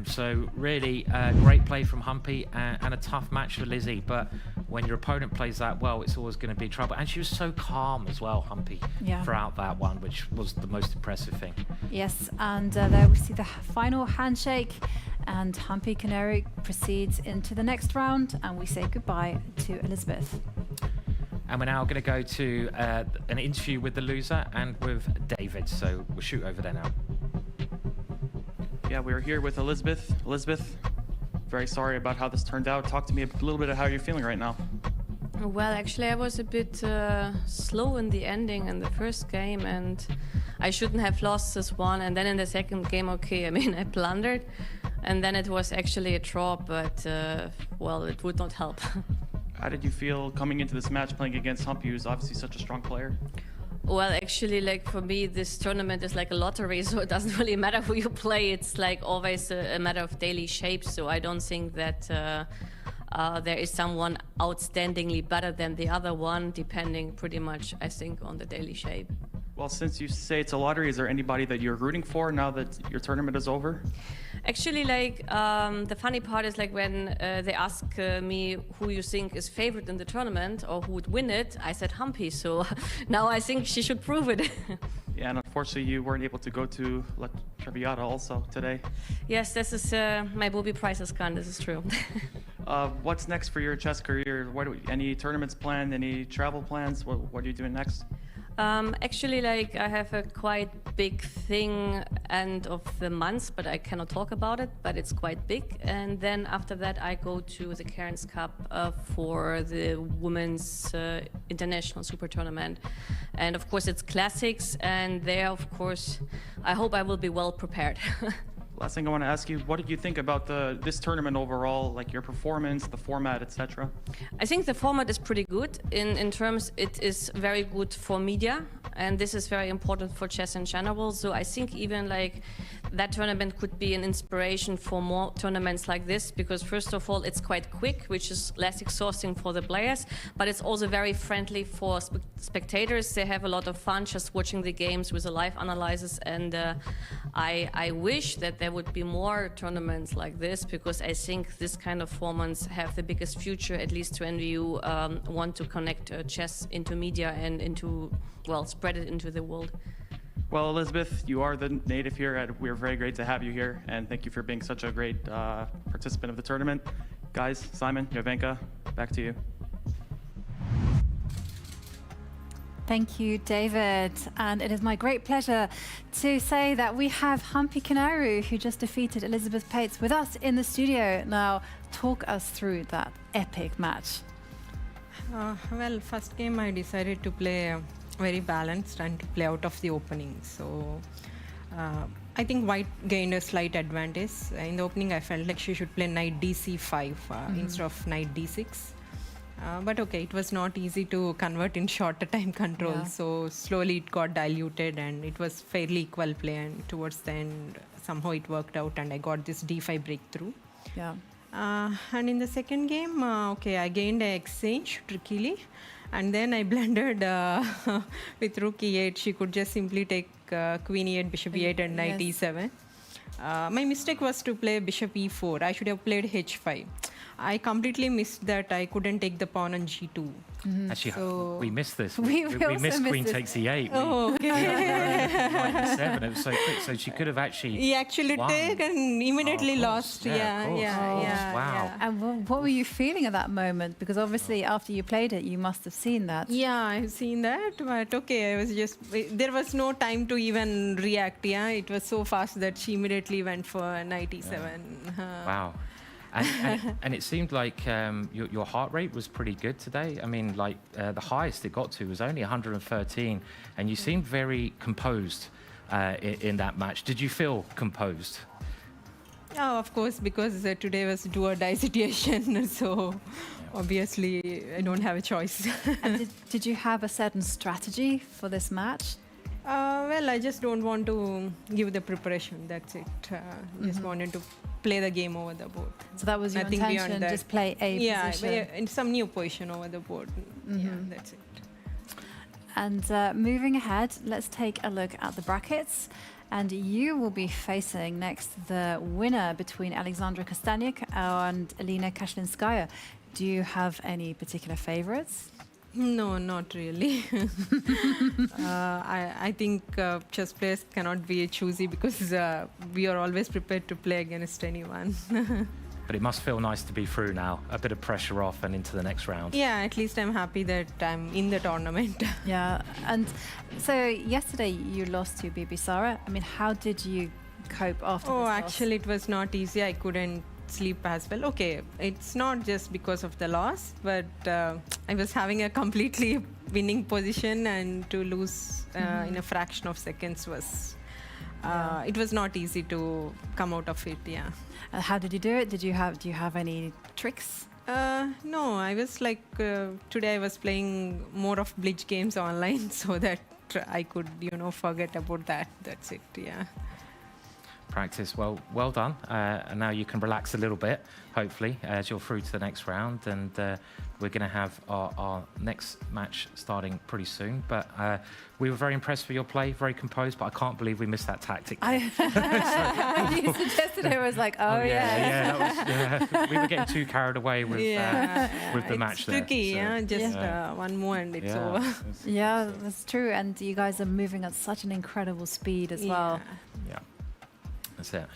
A: So really great play from Humpy and a tough match for Lizzie. But when your opponent plays that well, it's always going to be trouble. And she was so calm as well, Humpy, throughout that one, which was the most impressive thing.
B: Yes, and there we see the final handshake, and Humpy Koneru proceeds into the next round, and we say goodbye to Elisabeth.
A: And we're now going to go to an interview with the loser and with David. So we'll shoot over there now.
E: Yeah, we're here with Elisabeth. Elisabeth, very sorry about how this turned out. Talk to me a little bit of how you're feeling right now.
C: Well, actually, I was a bit slow in the ending in the first game, and I shouldn't have lost this one. And then in the second game, okay, I mean, I blundered, and then it was actually a draw, but, well, it would not help.
E: How did you feel coming into this match playing against Humpy, who's obviously such a strong player?
C: Well, actually, like for me, this tournament is like a lottery, so it doesn't really matter who you play. It's like always a matter of daily shape, so I don't think that there is someone outstandingly better than the other one, depending pretty much, I think, on the daily shape.
E: Well, since you say it's a lottery, is there anybody that you're rooting for now that your tournament is over?
C: Actually, like, the funny part is like when they ask me who you think is favorite in the tournament or who would win it, I said Humpy, so now I think she should prove it.
E: Yeah, and unfortunately you weren't able to go to La Traviata also today.
C: Yes, this is my booby prize is gone, this is true.
E: What's next for your chess career? Any tournaments planned? Any travel plans? What are you doing next?
C: Actually, like, I have a quite big thing end of the month, but I cannot talk about it, but it's quite big. And then after that, I go to the Cairns Cup for the women's international super tournament. And of course, it's classics. And there, of course, I hope I will be well prepared.
E: Last thing I want to ask you, what did you think about this tournament overall, like your performance, the format, etc.?
C: I think the format is pretty good. In terms, it is very good for media, and this is very important for chess in general. So I think even like that tournament could be an inspiration for more tournaments like this, because first of all, it's quite quick, which is less exhausting for the players, but it's also very friendly for spectators. They have a lot of fun just watching the games with the live analysis, and I wish that there would be more tournaments like this, because I think this kind of formats have the biggest future, at least when you want to connect chess into media and into, well, spread it into the world.
E: Well, Elisabeth, you are the native here, and we're very great to have you here, and thank you for being such a great participant of the tournament. Guys, Simon, Jovanka, back to you.
B: Thank you, David. And it is my great pleasure to say that we have Humpy Koneru, who just defeated Elisabeth Paehtz, with us in the studio. Now, talk us through that epic match.
D: Well, first game I decided to play very balanced and to play out of the opening. So I think white gained a slight advantage. In the opening, I felt like she should play knight dc5 instead of knight d6. But okay, it was not easy to convert in shorter time control. Yeah. So slowly it got diluted, and it was fairly equal play. And towards the end, somehow it worked out, and I got this d5 breakthrough.
B: Yeah.
D: And in the second game, okay, I gained an exchange trickily, and then I blundered with rook e8. She could just simply take queen e8, bishop e8, and knight e7. My mistake was to play bishop e4. I should have played h5. I completely missed that I couldn't take the pawn on g2.
A: Mm-hmm. Actually,
B: so
A: we missed this.
B: We
A: missed queen takes e8.
B: Oh, okay.
A: Knight e7. It was so quick, so she could have actually.
D: He actually took and immediately lost.
A: Yeah.
B: Wow. And what were you feeling at that moment? Because obviously, after you played it, you must have seen that.
D: Yeah, I've seen that. But okay, I was just. There was no time to even react. Yeah, it was so fast that she immediately went for knight e7.
A: Wow. And it seemed like your heart rate was pretty good today. I mean, like the highest it got to was only 113, and you seemed very composed in that match. Did you feel composed?
D: Oh, of course, because today was do or die situation, so obviously I don't have a choice.
B: And did you have a certain strategy for this match?
D: Well, I just don't want to give the preparation. That's it. Just wanted to play the game over the board.
B: So that was your
D: Nothing beyond
B: intention,
D: that.
B: just play a position.
D: Yeah, in some new position over the board. Yeah, that's it.
B: And moving ahead, let's take a look at the brackets. And you will be facing next the winner between Alexandra Kosteniuk and Alina Kashlinskaya. Do you have any particular favorites?
D: No, not really. I think chess players cannot be choosy because we are always prepared to play against anyone.
A: But it must feel nice to be through now, a bit of pressure off and into the next round.
D: Yeah, at least I'm happy that I'm in the tournament.
B: Yeah, and so yesterday you lost to Bibisara. I mean, how did you cope after this loss?
D: Actually, it was not easy. I couldn't sleep as well. Okay, it's not just because of the loss, but I was having a completely winning position, and to lose in a fraction of seconds was... it was not easy to come out of it, yeah.
B: How did you do it? Do you have any tricks?
D: No, I was like, today I was playing more of blitz games online so that I could, forget about that. That's it, yeah.
A: Practice, well done. And now you can relax a little bit, hopefully, as you're through to the next round. And we're going to have our next match starting pretty soon. But we were very impressed with your play, very composed, but I can't believe we missed that tactic.
B: You suggested it, I was like,
A: we were getting too carried away with the match there.
D: It's tricky, just one more and it's over.
B: Yeah, that's true. And you guys are moving at such an incredible speed as well.
A: Yeah. That's it.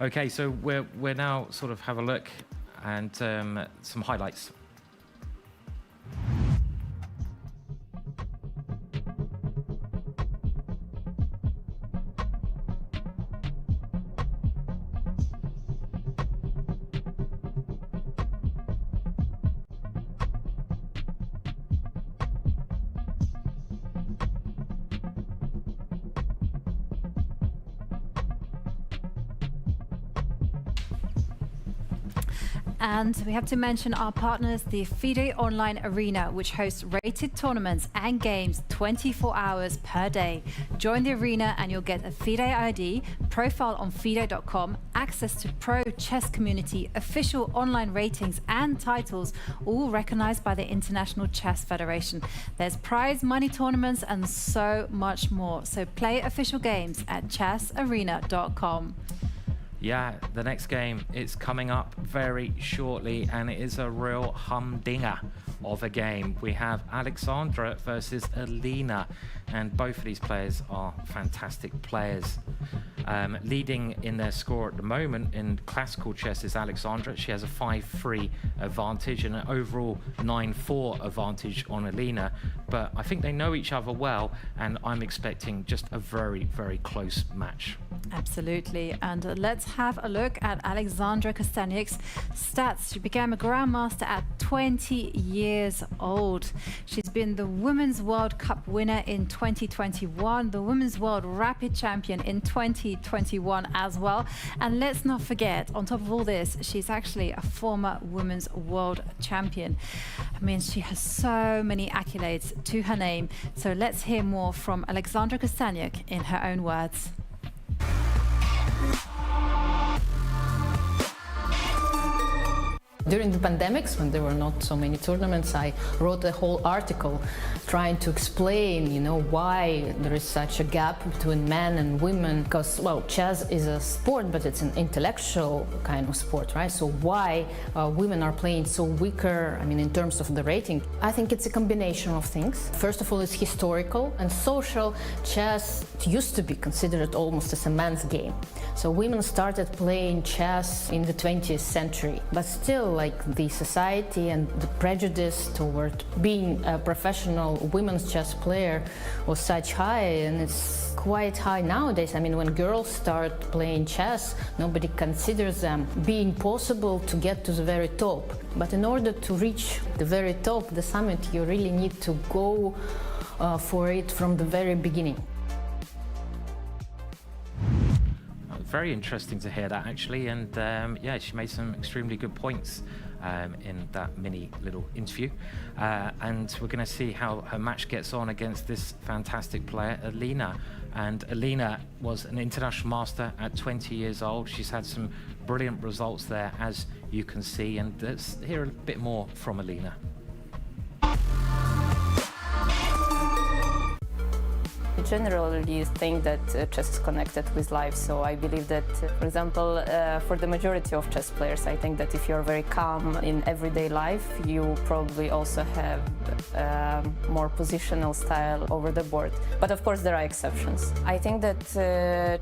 A: Okay, so we're now sort of have a look and some highlights.
B: And we have to mention our partners, the FIDE Online Arena, which hosts rated tournaments and games 24 hours per day. Join the arena and you'll get a FIDE ID, profile on FIDE.com, access to pro chess community, official online ratings and titles, all recognized by the International Chess Federation. There's prize money tournaments and so much more. So play official games at chessarena.com.
A: Yeah, the next game is coming up very shortly, and it is a real humdinger of a game. We have Alexandra versus Alina, and both of these players are fantastic players. Leading in their score at the moment in classical chess is Alexandra. She has a 5-3 advantage and an overall 9-4 advantage on Alina, but I think they know each other well, and I'm expecting just a very, very close match.
B: Absolutely, and let's have a look at Alexandra Kosteniuk's stats. She became a grandmaster at 20 years old. She's been the Women's World Cup winner in 2021, the Women's World Rapid Champion in 2021 as well. And let's not forget, on top of all this, she's actually a former Women's World Champion. I mean, she has so many accolades to her name. So let's hear more from Alexandra Kosteniuk in her own words.
F: During the pandemics, when there were not so many tournaments, I wrote a whole article trying to explain, why there is such a gap between men and women. Because, well, chess is a sport, but it's an intellectual kind of sport, right? So why women are playing so weaker, in terms of the rating? I think it's a combination of things. First of all, it's historical and social. Chess used to be considered almost as a man's game. So women started playing chess in the 20th century, but still, the society and the prejudice toward being a professional women's chess player was such high, and it's quite high nowadays. When girls start playing chess, nobody considers them being possible to get to the very top. But in order to reach the very top, the summit, you really need to go for it from the very beginning.
A: Very interesting to hear that, actually, and she made some extremely good points in that mini little interview, and we're going to see how her match gets on against this fantastic player, Alina. And Alina was an international master at 20 years old. She's had some brilliant results there, as you can see. And let's hear a bit more from Alina.
F: Generally think that chess is connected with life, so I believe that, for example, for the majority of chess players, I think that if you're very calm in everyday life, you probably also have more positional style over the board. But of course there are exceptions. I think that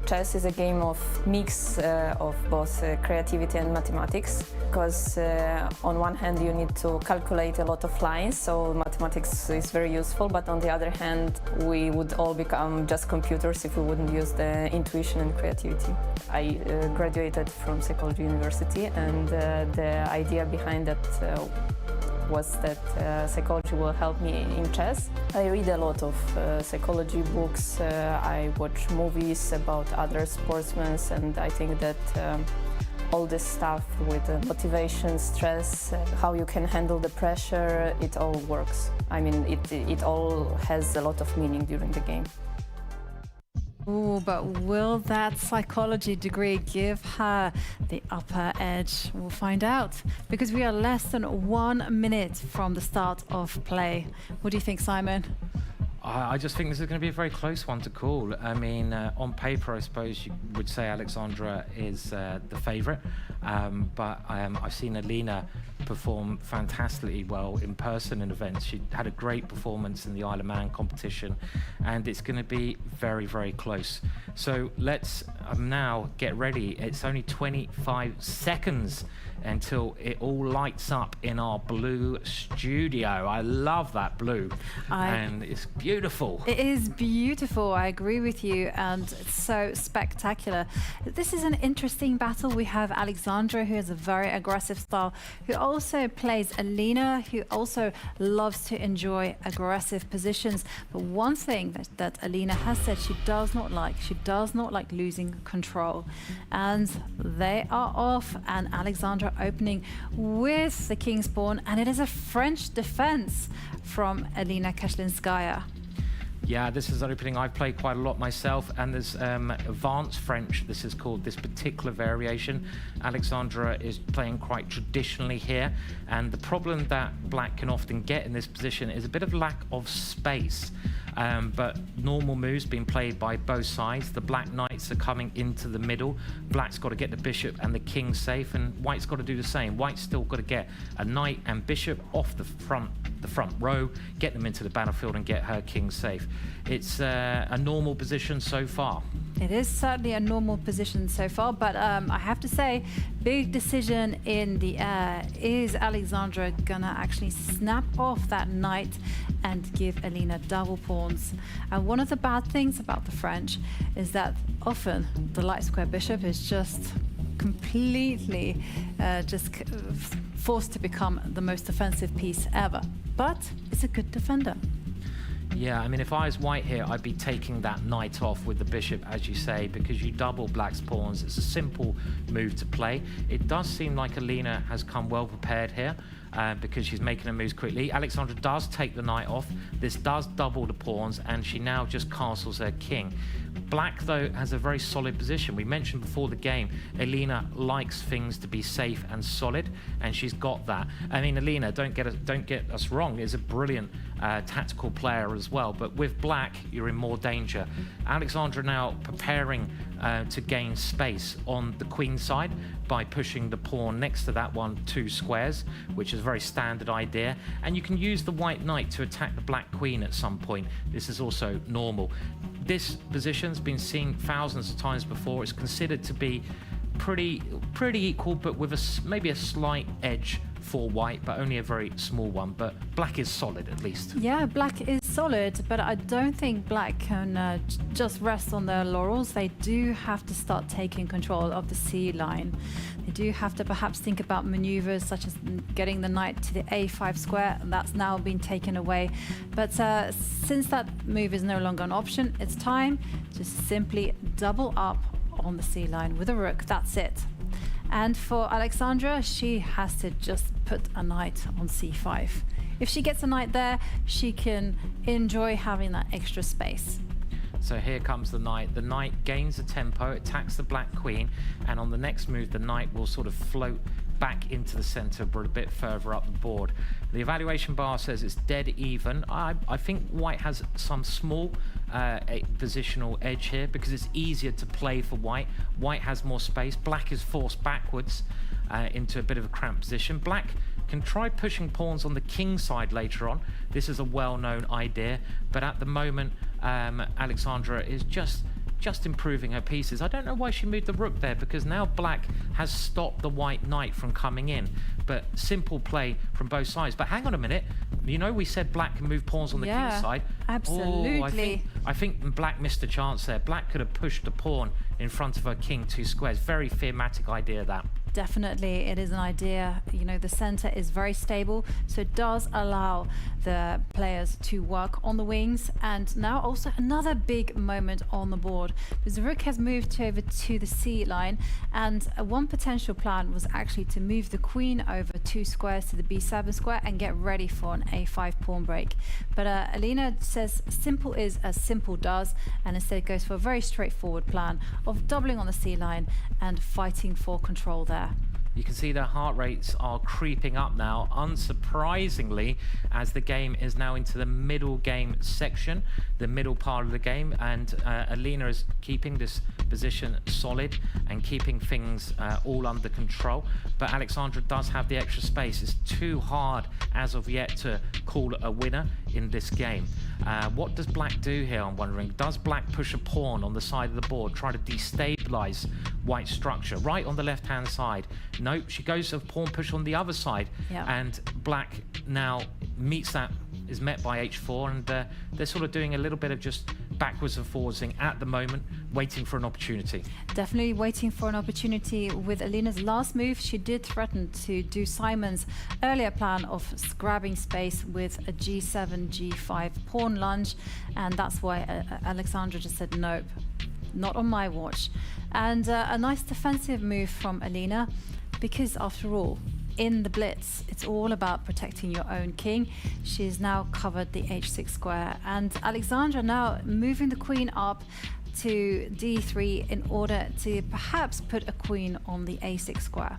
F: chess is a game of mix of both creativity and mathematics, because on one hand you need to calculate a lot of lines, so mathematics is very useful, but on the other hand we would all become just computers if we wouldn't use the intuition and creativity. I graduated from Psychology University, and the idea behind that was that psychology will help me in chess. I read a lot of psychology books, I watch movies about other sportsmen, and I think that all this stuff with motivation, stress, how you can handle the pressure, it all works. I mean, it all has a lot of meaning during the game.
B: Ooh, but will that psychology degree give her the upper edge? We'll find out, because we are less than 1 minute from the start of play. What do you think, Simon?
A: I just think this is going to be a very close one to call. I mean, on paper, I suppose you would say Alexandra is the favourite, but I've seen Alina perform fantastically well in person in events. She had a great performance in the Isle of Man competition, and it's going to be very, very close. So let's now get ready. It's only 25 seconds until it all lights up in our blue studio. I love that blue, and it's beautiful.
B: It is beautiful, I agree with you, and it's so spectacular. This is an interesting battle. We have Alexandra, who has a very aggressive style, who also plays Alina, who also loves to enjoy aggressive positions. But one thing that Alina has said she does not like losing control. And they are off, and Alexandra opening with the king's pawn, and it is a French defense from Alina Kashlinskaya.
A: Yeah, this is an opening I've played quite a lot myself, and there's advanced French, this is called, this particular variation. Alexandra is playing quite traditionally here, and the problem that black can often get in this position is a bit of lack of space. But normal moves being played by both sides. The black knights are coming into the middle. Black's got to get the bishop and the king safe, and white's got to do the same. White's still got to get a knight and bishop off the front row, get them into the battlefield and get her king safe. It's a normal position so far.
B: It is certainly a normal position so far, but I have to say, big decision in the air. Is Alexandra gonna actually snap off that knight and give Alina double pawns? And one of the bad things about the French is that often the light square bishop is just completely forced to become the most offensive piece ever. But it's a good defender.
A: Yeah, I mean, if I was white here, I'd be taking that knight off with the bishop, as you say, because you double black's pawns. It's a simple move to play. It does seem like Alina has come well prepared here, because she's making her moves quickly. Alexandra does take the knight off. This does double the pawns, and she now just castles her king. Black, though, has a very solid position. We mentioned before the game, Alina likes things to be safe and solid, and she's got that. I mean, Alina, don't get us wrong, is a brilliant tactical player as well, but with black, you're in more danger. Alexandra now preparing to gain space on the queen side by pushing the pawn next to that one 2 squares, which is a very standard idea. And you can use the white knight to attack the black queen at some point. This is also normal. This position's been seen thousands of times before. It's considered to be pretty equal, but with maybe a slight edge for white, but only a very small one. But black is solid, at least.
B: Yeah, black is solid, but I don't think black can just rest on their laurels. They do have to start taking control of the C line. They do have to perhaps think about maneuvers such as getting the knight to the A5 square, and that's now been taken away. But since that move is no longer an option, it's time to simply double up on the C line with a rook. That's it. And for Alexandra, she has to just put a knight on C5. If she gets a knight there, she can enjoy having that extra space.
A: So here comes the knight. The knight gains a tempo, attacks the black queen, and on the next move, the knight will sort of float back into the center, but a bit further up the board. The evaluation bar says it's dead even. I think white has some small positional edge here because it's easier to play for white. White has more space. Black is forced backwards into a bit of a cramped position. Black can try pushing pawns on the king side later on. This is a well-known idea, but at the moment, Alexandra is just improving her pieces. I don't know why she moved the rook there, because now black has stopped the white knight from coming in. But simple play from both sides. But hang on a minute, you know we said black can move pawns on the king side.
B: Absolutely.
A: I think black missed a chance there. Black could have pushed the pawn in front of her king 2 squares. Very thematic idea, that.
B: Definitely, it is an idea. You know, the center is very stable, so it does allow the players to work on the wings. And now also another big moment on the board, because the rook has moved over to the c line, and one potential plan was actually to move the queen over 2 squares to the b7 square and get ready for an a5 pawn break. But Alina says simple is as simple does, and instead goes for a very straightforward plan of doubling on the c line and fighting for control there.
A: You can see their heart rates are creeping up now, unsurprisingly, as the game is now into the middle game section, the middle part of the game, and Alina is keeping this position solid and keeping things all under control. But Alexandra does have the extra space. It's too hard as of yet to call a winner in this game. What does black do here, I'm wondering? Does black push a pawn on the side of the board, try to destabilize white's structure? Right on the left-hand side. Nope, she goes for a pawn push on the other side.
B: Yep.
A: And black now meets that, is met by h4, and they're sort of doing a little bit of just backwards and forwardsing at the moment, waiting for an opportunity.
B: Definitely waiting for an opportunity. With Alina's last move, she did threaten to do Simon's earlier plan of grabbing space with a g7, g5 pawn lunge, and that's why Alexandra just said nope, not on my watch. And a nice defensive move from Alina, because after all, in the blitz, it's all about protecting your own king. She's now covered the h6 square, and Alexandra now moving the queen up to d3 in order to perhaps put a queen on the a6 square.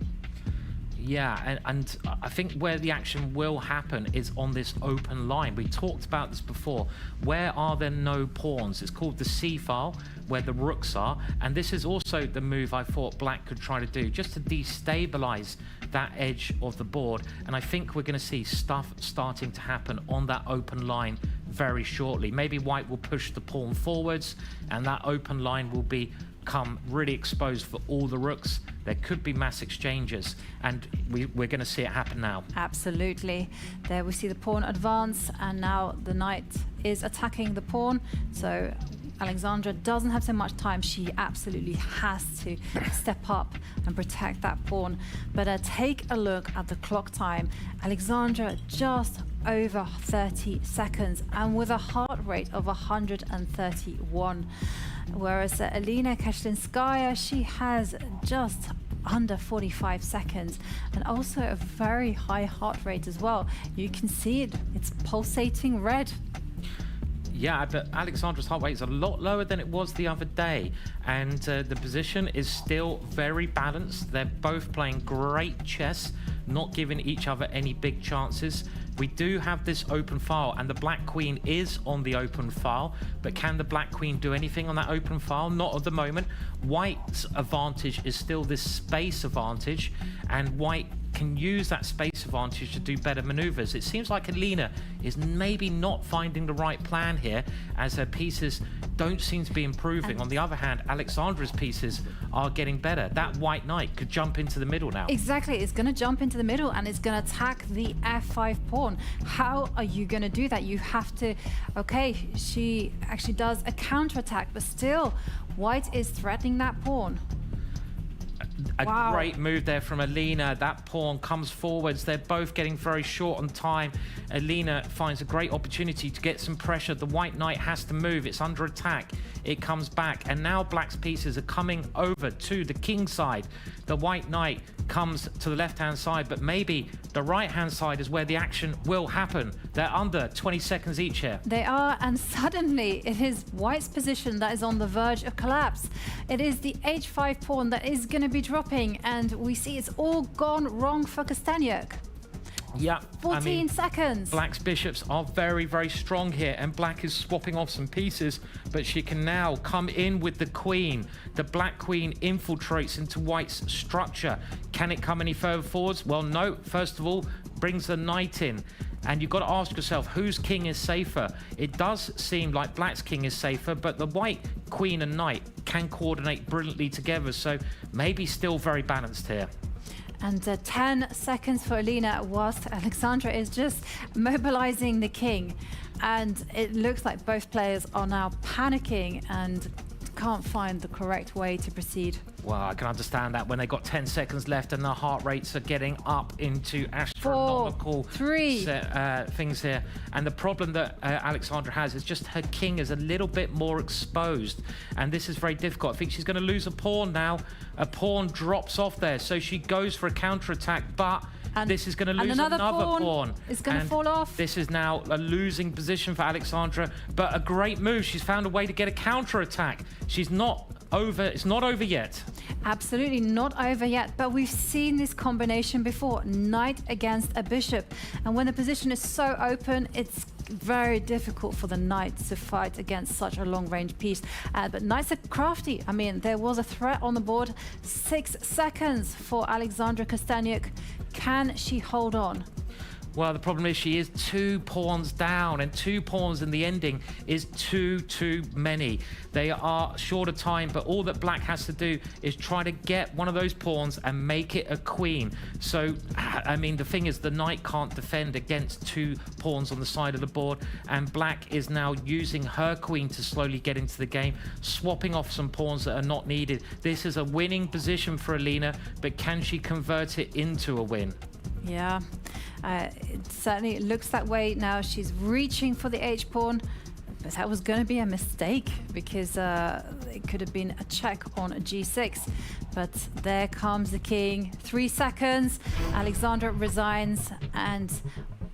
A: Yeah, and I think where the action will happen is on this open line. We talked about this before. Where are there no pawns? It's called the C file, where the rooks are. And this is also the move I thought black could try to do, just to destabilize that edge of the board. And I think we're going to see stuff starting to happen on that open line very shortly. Maybe white will push the pawn forwards, and that open line will become really exposed for all the rooks. There could be mass exchanges, and we're going to see it happen now.
B: Absolutely. There we see the pawn advance, and now the knight is attacking the pawn. So Alexandra doesn't have so much time. She absolutely has to step up and protect that pawn. But take a look at the clock time. Alexandra just over 30 seconds and with a heart rate of 131. Whereas Alina Kashlinskaya, she has just under 45 seconds and also a very high heart rate as well. You can see it, it's pulsating red.
A: Yeah, but Alexandra's heart rate is a lot lower than it was the other day, and the position is still very balanced. They're both playing great chess, not giving each other any big chances. We do have this open file, and the black queen is on the open file, but can the black queen do anything on that open file? Not at the moment. White's advantage is still this space advantage, and white can use that space advantage to do better maneuvers. It seems like Alina is maybe not finding the right plan here, as her pieces don't seem to be improving. On the other hand, Alexandra's pieces are getting better. That white knight could jump into the middle now.
B: Exactly, it's going to jump into the middle and it's going to attack the f5 pawn. How are you going to do that? You have to, okay, she actually does a counterattack, but still, white is threatening that pawn.
A: A great move there from Alina. That pawn comes forwards. They're both getting very short on time. Alina finds a great opportunity to get some pressure. The white knight has to move. It's under attack. It comes back, and now black's pieces are coming over to the king side. The white knight comes to the left-hand side, but maybe the right-hand side is where the action will happen. They're under 20 seconds each here.
B: They are, and suddenly it is White's position that is on the verge of collapse. It is the h5 pawn that is going to be dropping, and we see it's all gone wrong for Kosteniuk.
A: Yeah,
B: 14 seconds.
A: Black's bishops are very, very strong here, and Black is swapping off some pieces, but she can now come in with the queen. The Black queen infiltrates into White's structure. Can it come any further forwards? Well, no. First of all, brings the knight in. And you've got to ask yourself, whose king is safer? It does seem like Black's king is safer, but the White queen and knight can coordinate brilliantly together, so maybe still very balanced here.
B: And 10 seconds for Alina, whilst Alexandra is just mobilizing the king. And it looks like both players are now panicking and can't find the correct way to proceed.
A: Well, I can understand that when they got 10 seconds left and the heart rates are getting up into astronomical
B: 4, 3
A: things here. And the problem that Alexandra has is just her king is a little bit more exposed. And this is very difficult. I think she's going to lose a pawn now. A pawn drops off there. So she goes for a counterattack, but this is going to lose another pawn.
B: It's going to fall off.
A: This is now a losing position for Alexandra, but a great move. She's found a way to get a counterattack. She's not over. It's not over yet.
B: Absolutely not over yet, but we've seen this combination before. Knight against a bishop. And when the position is so open, it's very difficult for the knight to fight against such a long-range piece. But knights are crafty. I mean, there was a threat on the board. 6 seconds for Alexandra Kosteniuk. Can she hold on?
A: Well, the problem is she is 2 pawns down, and 2 pawns in the ending is too many. They are short of time, but all that Black has to do is try to get one of those pawns and make it a queen. So, I mean, the thing is the knight can't defend against 2 pawns on the side of the board, and Black is now using her queen to slowly get into the game, swapping off some pawns that are not needed. This is a winning position for Alina, but can she convert it into a win?
B: Yeah, it certainly looks that way now. She's reaching for the H-pawn, but that was going to be a mistake because it could have been a check on a G6. But there comes the king. 3 seconds. Alexandra resigns, and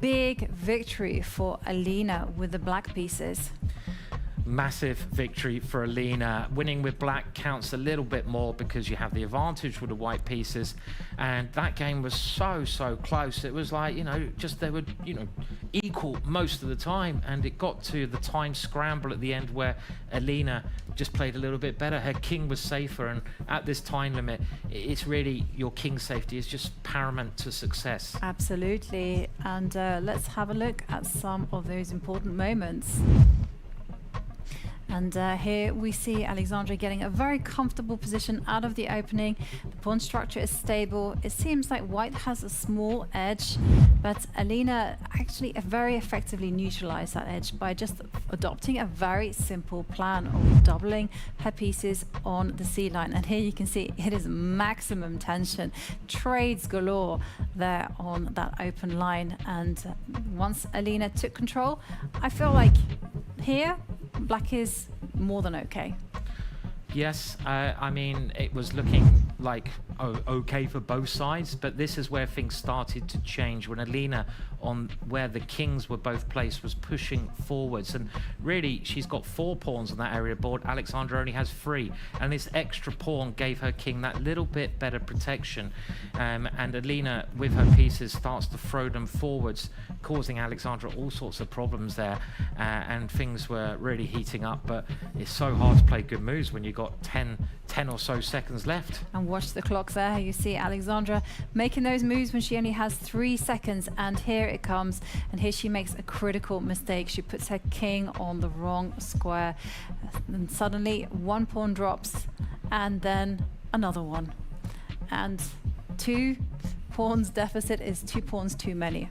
B: big victory for Alina with the black pieces.
A: Massive victory for Alina. Winning with Black counts a little bit more because you have the advantage with the white pieces, and that game was so close. It was like, you know, just they were, you know, equal most of the time, and it got to the time scramble at the end where Alina just played a little bit better. Her king was safer, and at this time limit, it's really your king's safety is just paramount to success.
B: Absolutely. And let's have a look at some of those important moments. And here we see Alexandra getting a very comfortable position out of the opening. The pawn structure is stable. It seems like White has a small edge, but Alina actually very effectively neutralized that edge by just adopting a very simple plan of doubling her pieces on the C line. And here you can see it is maximum tension. Trades galore there on that open line. And once Alina took control, I feel like here Black is more than okay.
A: Yes, I mean, it was looking like okay for both sides, but this is where things started to change when Alina, on where the kings were both placed, was pushing forwards, and really she's got 4 pawns on that area board. Alexandra only has 3, and this extra pawn gave her king that little bit better protection, and Alina with her pieces starts to throw them forwards, causing Alexandra all sorts of problems there, and things were really heating up. But it's so hard to play good moves when you got 10 or so seconds left.
B: And watch the clock there. You see Alexandra making those moves when she only has 3 seconds, and here it comes. And here she makes a critical mistake. She puts her king on the wrong square, and suddenly 1 pawn drops, and then another one. And 2 pawns deficit is 2 pawns too many.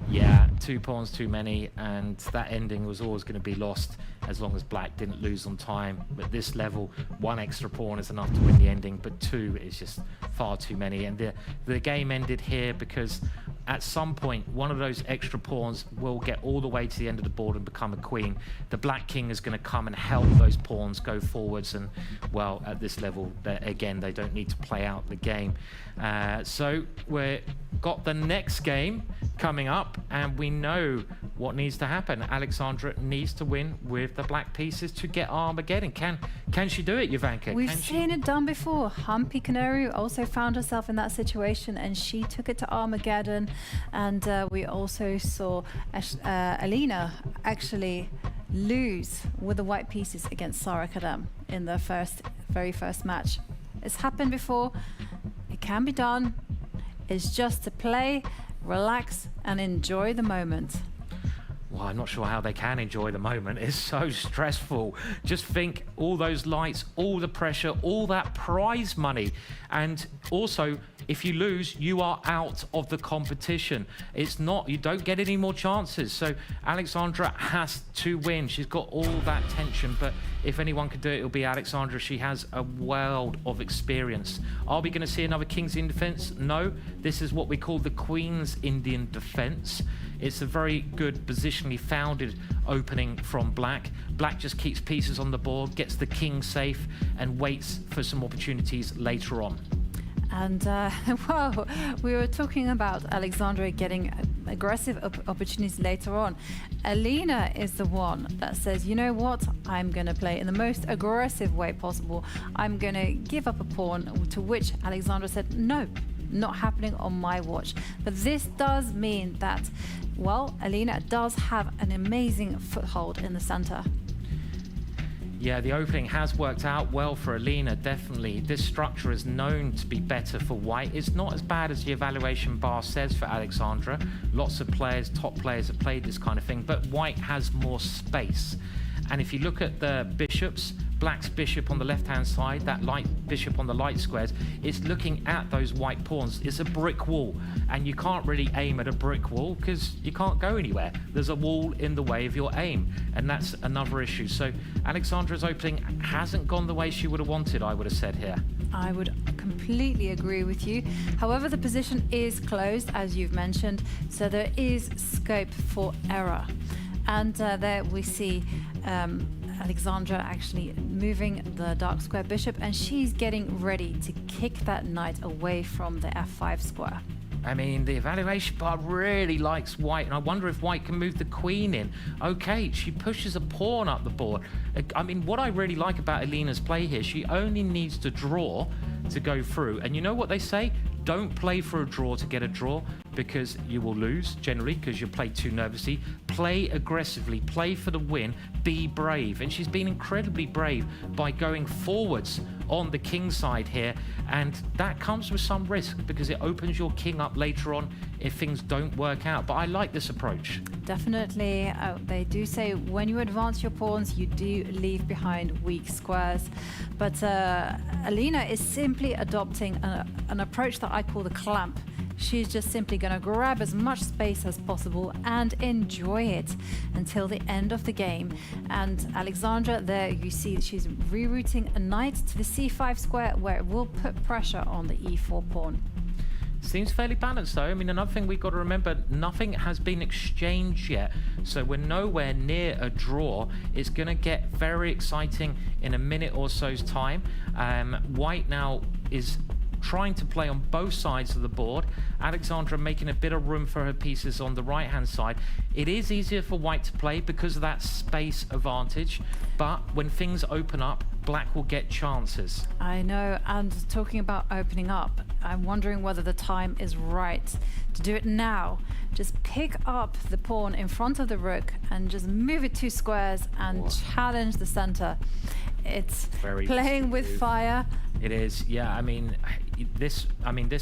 A: Yeah, 2 pawns too many, and that ending was always going to be lost as long as Black didn't lose on time. But this level, 1 extra pawn is enough to win the ending, but 2 is just far too many. And the game ended here because at some point, one of those extra pawns will get all the way to the end of the board and become a queen. The black king is going to come and help those pawns go forwards, and well, at this level, again, they don't need to play out the game. So we've got the next game coming up, and we know what needs to happen. Alexandra needs to win with the black pieces to get Armageddon. Can she do it, Jovanka?
B: We've seen it done before. Humpy Koneru also found herself in that situation, and she took it to Armageddon. And we also saw Alina actually lose with the white pieces against Sara Khadem in the very first match. It's happened before. It can be done. It's just to play, relax, and enjoy the moment.
A: Well, I'm not sure how they can enjoy the moment. It's so stressful. Just think, all those lights, all the pressure, all that prize money. And also, if you lose, you are out of the competition. It's not, you don't get any more chances. So Alexandra has to win. She's got all that tension, but if anyone could do it, it'll be Alexandra. She has a world of experience. Are we going to see another King's Indian defense? No. This is what we call the Queen's Indian defense. It's a very good positionally founded opening from black. Black just keeps pieces on the board, gets the king safe, and waits for some opportunities later on.
B: And well, we were talking about Alexandra getting aggressive opportunities later on. Alina is the one that says, you know what, I'm going to play in the most aggressive way possible. I'm going to give up a pawn, to which Alexandra said, no, not happening on my watch. But this does mean that, well, Alina does have an amazing foothold in the center.
A: Yeah, the opening has worked out well for Alina, definitely. This structure is known to be better for white. It's not as bad as the evaluation bar says for Alexandra. Lots of players, top players have played this kind of thing, but white has more space. And if you look at the bishops, black's bishop on the left-hand side, that light bishop on the light squares, it's looking at those white pawns. It's a brick wall, and you can't really aim at a brick wall because you can't go anywhere. There's a wall in the way of your aim, and that's another issue. So Alexandra's opening hasn't gone the way she would have wanted, I would have said here.
B: I would completely agree with you. However, the position is closed, as you've mentioned, so there is scope for error. And there we see Alexandra actually moving the dark square bishop, and she's getting ready to kick that knight away from the f5 square.
A: I mean, the evaluation bar really likes white, and I wonder if white can move the queen in. Okay, she pushes a pawn up the board. I mean, what I really like about Alina's play here, she only needs to draw to go through. And you know what they say? Don't play for a draw to get a draw, because you will lose generally because you play too nervously. Play aggressively, play for the win, be brave. And she's been incredibly brave by going forwards on the king side here, and that comes with some risk because it opens your king up later on if things don't work out. But I like this approach.
B: Definitely. They do say when you advance your pawns, you do leave behind weak squares. But Alina is simply adopting an approach that I call the clamp. She's just simply going to grab as much space as possible and enjoy it until the end of the game. And Alexandra, there you see she's rerouting a knight to the c5 square, where it will put pressure on the e4 pawn.
A: Seems fairly balanced though. I mean, another thing we've got to remember, nothing has been exchanged yet, so we're nowhere near a draw. It's going to get very exciting in a minute or so's time. White now is trying to play on both sides of the board. Alexandra making a bit of room for her pieces on the right hand side. It is easier for white to play because of that space advantage, but when things open up, black will get chances.
B: I know, and talking about opening up, I'm wondering whether the time is right to do it now. Just pick up the pawn in front of the rook and just move it 2 squares and challenge the center. It's
A: very
B: playing with fire.
A: It is, yeah. I mean, this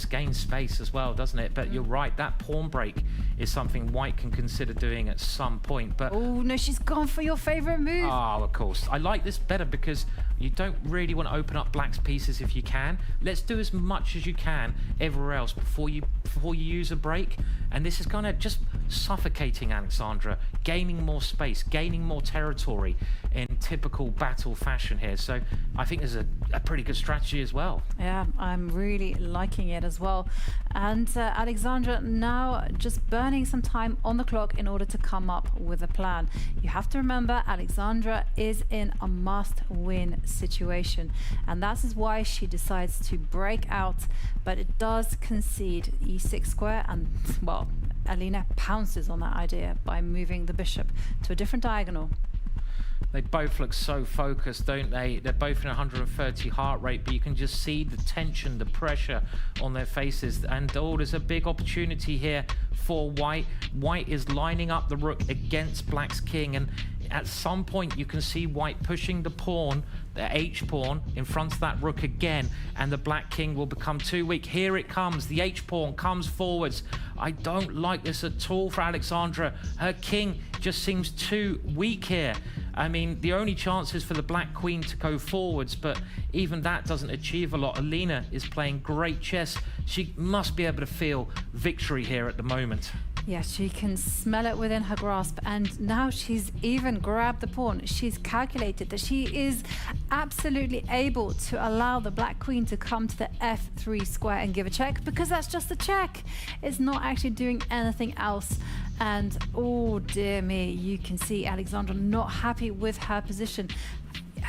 A: gains space as well, doesn't it? But you're right, that pawn break is something white can consider doing at some point. But
B: oh no, she's gone for your favorite move.
A: Oh, of course. I like this better because you don't really want to open up black's pieces if you can. Let's do as much as you can everywhere else before you before you use a break. And this is kind of just suffocating Alexandra, gaining more space, gaining more territory in typical battle fashion here. So I think there's a pretty good strategy as well.
B: Yeah, I'm really liking it as well. And Alexandra now just burning some time on the clock in order to come up with a plan. You have to remember, Alexandra is in a must-win situation, and that is why she decides to break out, but it does concede e6 square, and well, Alina pounces on that idea by moving the bishop to a different diagonal.
A: They both look so focused, don't they? They're both in 130 heart rate, but you can just see the tension, the pressure on their faces. And oh, there's a big opportunity here for White. White is lining up the rook against Black's king, and at some point you can see White pushing the pawn, the h-pawn, in front of that rook again, and the Black king will become too weak. Here it comes, the h-pawn comes forwards. I don't like this at all for Alexandra. Her king just seems too weak here. I mean, the only chance is for the Black queen to go forwards, but even that doesn't achieve a lot. Alina is playing great chess. She must be able to feel victory here at the moment.
B: Yes, she can smell it within her grasp, and now she's even grabbed the pawn. She's calculated that she is absolutely able to allow the Black queen to come to the f3 square and give a check, because that's just a check. It's not actually doing anything else. And oh dear me, you can see Alexandra not happy with her position.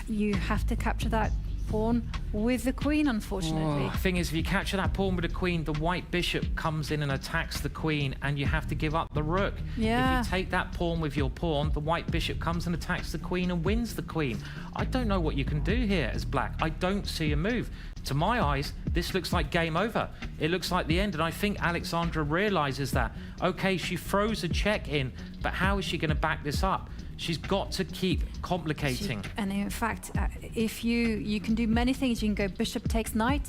B: You have to capture that pawn with the queen, unfortunately.
A: The thing is, if you capture that pawn with the queen, the white bishop comes in and attacks the queen, and you have to give up the rook.
B: Yeah.
A: If you take that pawn with your pawn, the white bishop comes and attacks the queen and wins the queen. I don't know what you can do here as Black. I don't see a move. To my eyes, this looks like game over. It looks like the end, and I think Alexandra realizes that. Okay, she throws a check in, but how is she going to back this up? She's got to keep complicating.
B: And in fact, if you can do many things. You can go bishop takes knight,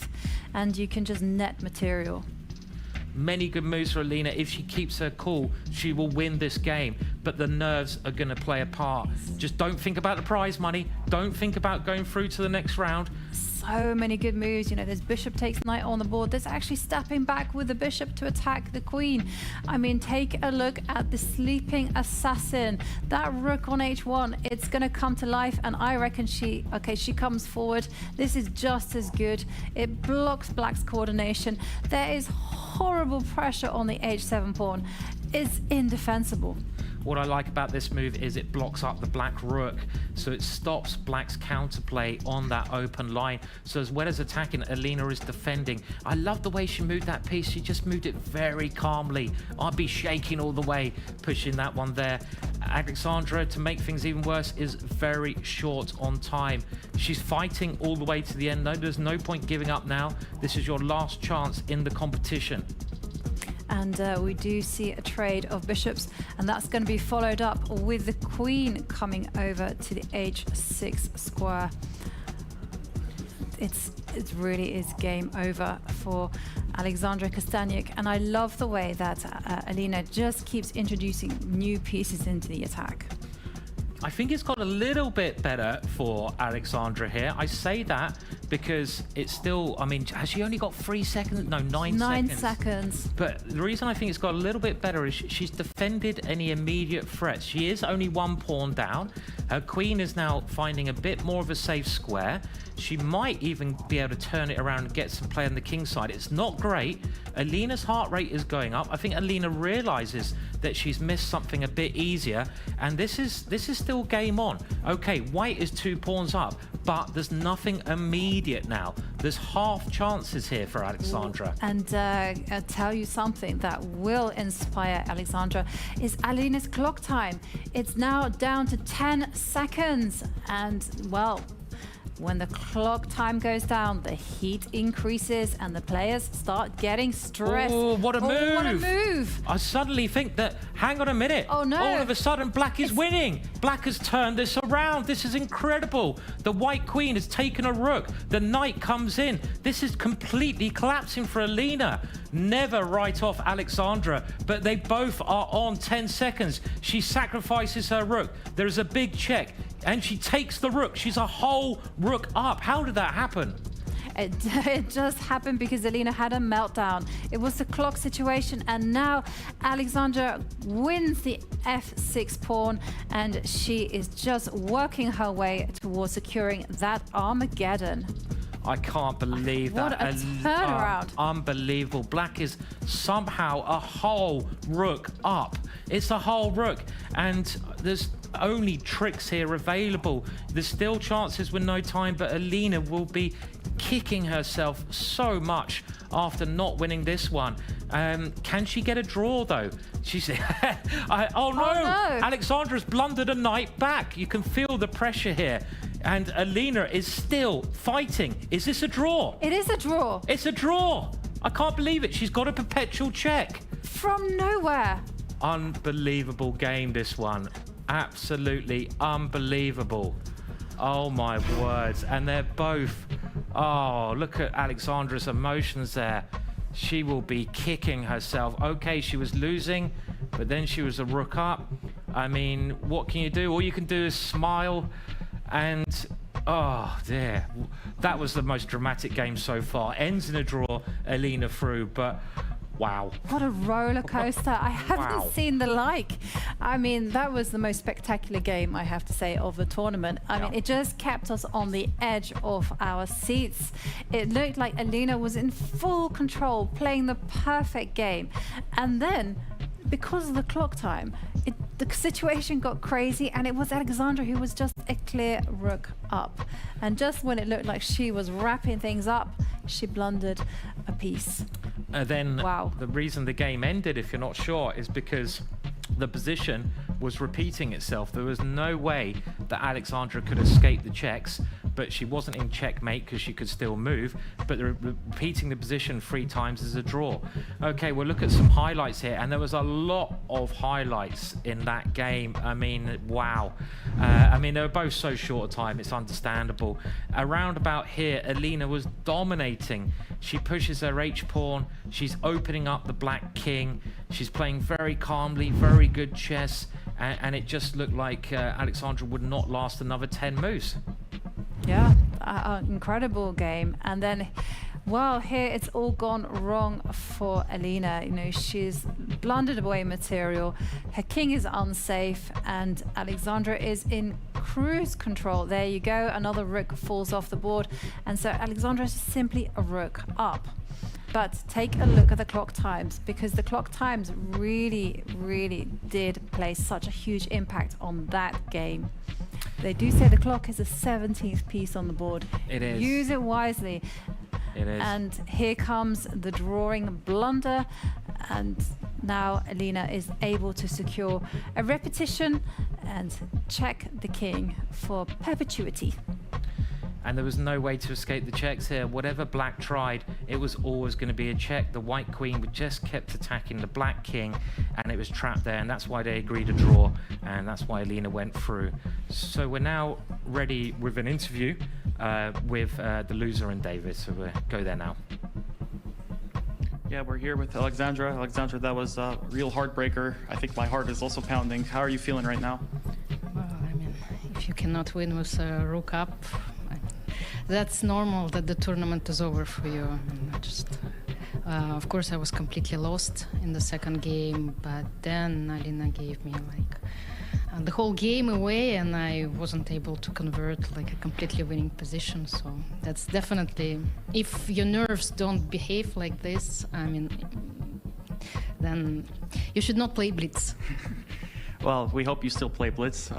B: and you can just net material.
A: Many good moves for Alina. If she keeps her cool, she will win this game. But the nerves are going to play a part. Just don't think about the prize money. Don't think about going through to the next round.
B: So many good moves. You know, there's bishop takes knight on the board. There's actually stepping back with the bishop to attack the queen. I mean, take a look at the sleeping assassin. That rook on h1, it's going to come to life, and I reckon she comes forward. This is just as good. It blocks Black's coordination. There is horrible pressure on the h7 pawn. It's indefensible.
A: What I like about this move is it blocks up the Black rook, so it stops Black's counterplay on that open line. So as well as attacking, Alina is defending. I love the way she moved that piece. She just moved it very calmly. I'd be shaking all the way, pushing that one there. Alexandra, to make things even worse, is very short on time. She's fighting all the way to the end. No, there's no point giving up now. This is your last chance in the competition.
B: And we do see a trade of bishops, and that's going to be followed up with the queen coming over to the h6 square. It really is game over for Alexandra Kosteniuk, and I love the way that Alina just keeps introducing new pieces into the attack.
A: I think it's got a little bit better for Alexandra here. I say that because it's still, I mean, has she only got 3 seconds? No, 9 seconds.
B: 9 seconds.
A: But the reason I think it's got a little bit better is she's defended any immediate threats. She is only one pawn down. Her queen is now finding a bit more of a safe square. She might even be able to turn it around and get some play on the king side. It's not great. Alina's heart rate is going up. I think Alina realizes that she's missed something a bit easier, and this is still game on. Okay, white is 2 pawns up, but there's nothing immediate now. There's half chances here for Alexandra.
B: And I'll tell you something that will inspire Alexandra is Alina's clock time. It's now down to 10 seconds, and well, when the clock time goes down, the heat increases and the players start getting stressed.
A: Oh, what a move!
B: What a move!
A: I suddenly think that, hang on a minute.
B: Oh no!
A: All of a sudden, Black is winning. Black has turned this around. This is incredible. The white queen has taken a rook. The knight comes in. This is completely collapsing for Alina. Never write off Alexandra, but they both are on 10 seconds. She sacrifices her rook. There is a big check, and she takes the rook. She's a whole rook up. How did that happen?
B: It just happened because Alina had a meltdown. It was the clock situation, and now Alexandra wins the f6 pawn, and she is just working her way towards securing that Armageddon.
A: I can't believe that.
B: What a turnaround.
A: Unbelievable. Black is somehow a whole rook up. It's a whole rook. And there's only tricks here available. There's still chances with no time, but Alina will be kicking herself so much after not winning this one. Can she get a draw, though? She's... oh, no! Alexandra's blundered a knight back. You can feel the pressure here. And Alina is still fighting. Is this a draw?
B: It is a draw.
A: It's a draw. I can't believe it. She's got a perpetual check.
B: From nowhere.
A: Unbelievable game, this one. Absolutely unbelievable. Oh, my words. And they're both... Oh, look at Alexandra's emotions there. She will be kicking herself. Okay, she was losing, but then she was a rook up. I mean, what can you do? All you can do is smile. And, oh dear, that was the most dramatic game so far. Ends in a draw, Alina through, but wow.
B: What a roller coaster. I haven't seen the like. I mean, that was the most spectacular game, I have to say, of the tournament. I mean, it just kept us on the edge of our seats. It looked like Alina was in full control, playing the perfect game. And then, because of the clock time, the situation got crazy, and it was Alexandra who was just a clear rook up. And just when it looked like she was wrapping things up, she blundered a piece.
A: Then the reason the game ended, if you're not sure, is because the position was repeating itself. There was no way that Alexandra could escape the checks, but she wasn't in checkmate because she could still move, but repeating the position 3 times is a draw. Okay, we'll look at some highlights here, and there was a lot of highlights in that game. I mean, wow. I mean, they were both so short a time, it's understandable. Around about here, Alina was dominating. She pushes her H-pawn, she's opening up the black king, she's playing very calmly, very good chess, and it just looked like Alexandra would not last another 10 moves.
B: Yeah, incredible game. And then, well, here it's all gone wrong for Alina. You know, she's blundered away material, her king is unsafe, and Alexandra is in cruise control. There you go, another rook falls off the board, and so Alexandra is simply a rook up. But take a look at the clock times, because the clock times really, really did play such a huge impact on that game. They do say the clock is the 17th piece on the board.
A: It is.
B: Use it wisely.
A: It is.
B: And here comes the drawing blunder, and now Alina is able to secure a repetition and check the king for perpetuity.
A: And there was no way to escape the checks here. Whatever black tried, it was always going to be a check. The white queen just kept attacking the black king, and it was trapped there, and that's why they agreed to draw, and that's why Alina went through. So we're now ready with an interview with the loser and David, so we'll go there now.
E: Yeah, we're here with Alexandra. Alexandra, that was a real heartbreaker. I think my heart is also pounding. How are you feeling right now?
F: Well, I mean, if you cannot win with a rook up, that's normal that the tournament is over for you. I mean, of course, I was completely lost in the second game, but then Alina gave me the whole game away, and I wasn't able to convert a completely winning position. So that's definitely, if your nerves don't behave like this, I mean, then you should not play blitz.
E: Well, we hope you still play blitz.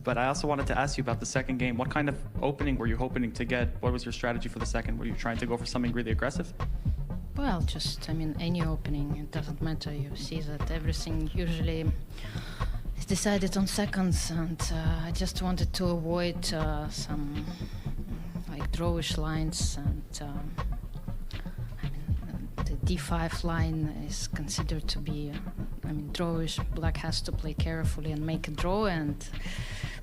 E: But I also wanted to ask you about the second game. What kind of opening were you hoping to get? What was your strategy for the second? Were you trying to go for something really aggressive?
F: Well, just, I mean, any opening. It doesn't matter. You see that everything usually is decided on seconds, and I just wanted to avoid some drawish lines, and the d5 line is considered to be, drawish. Black has to play carefully and make a draw, and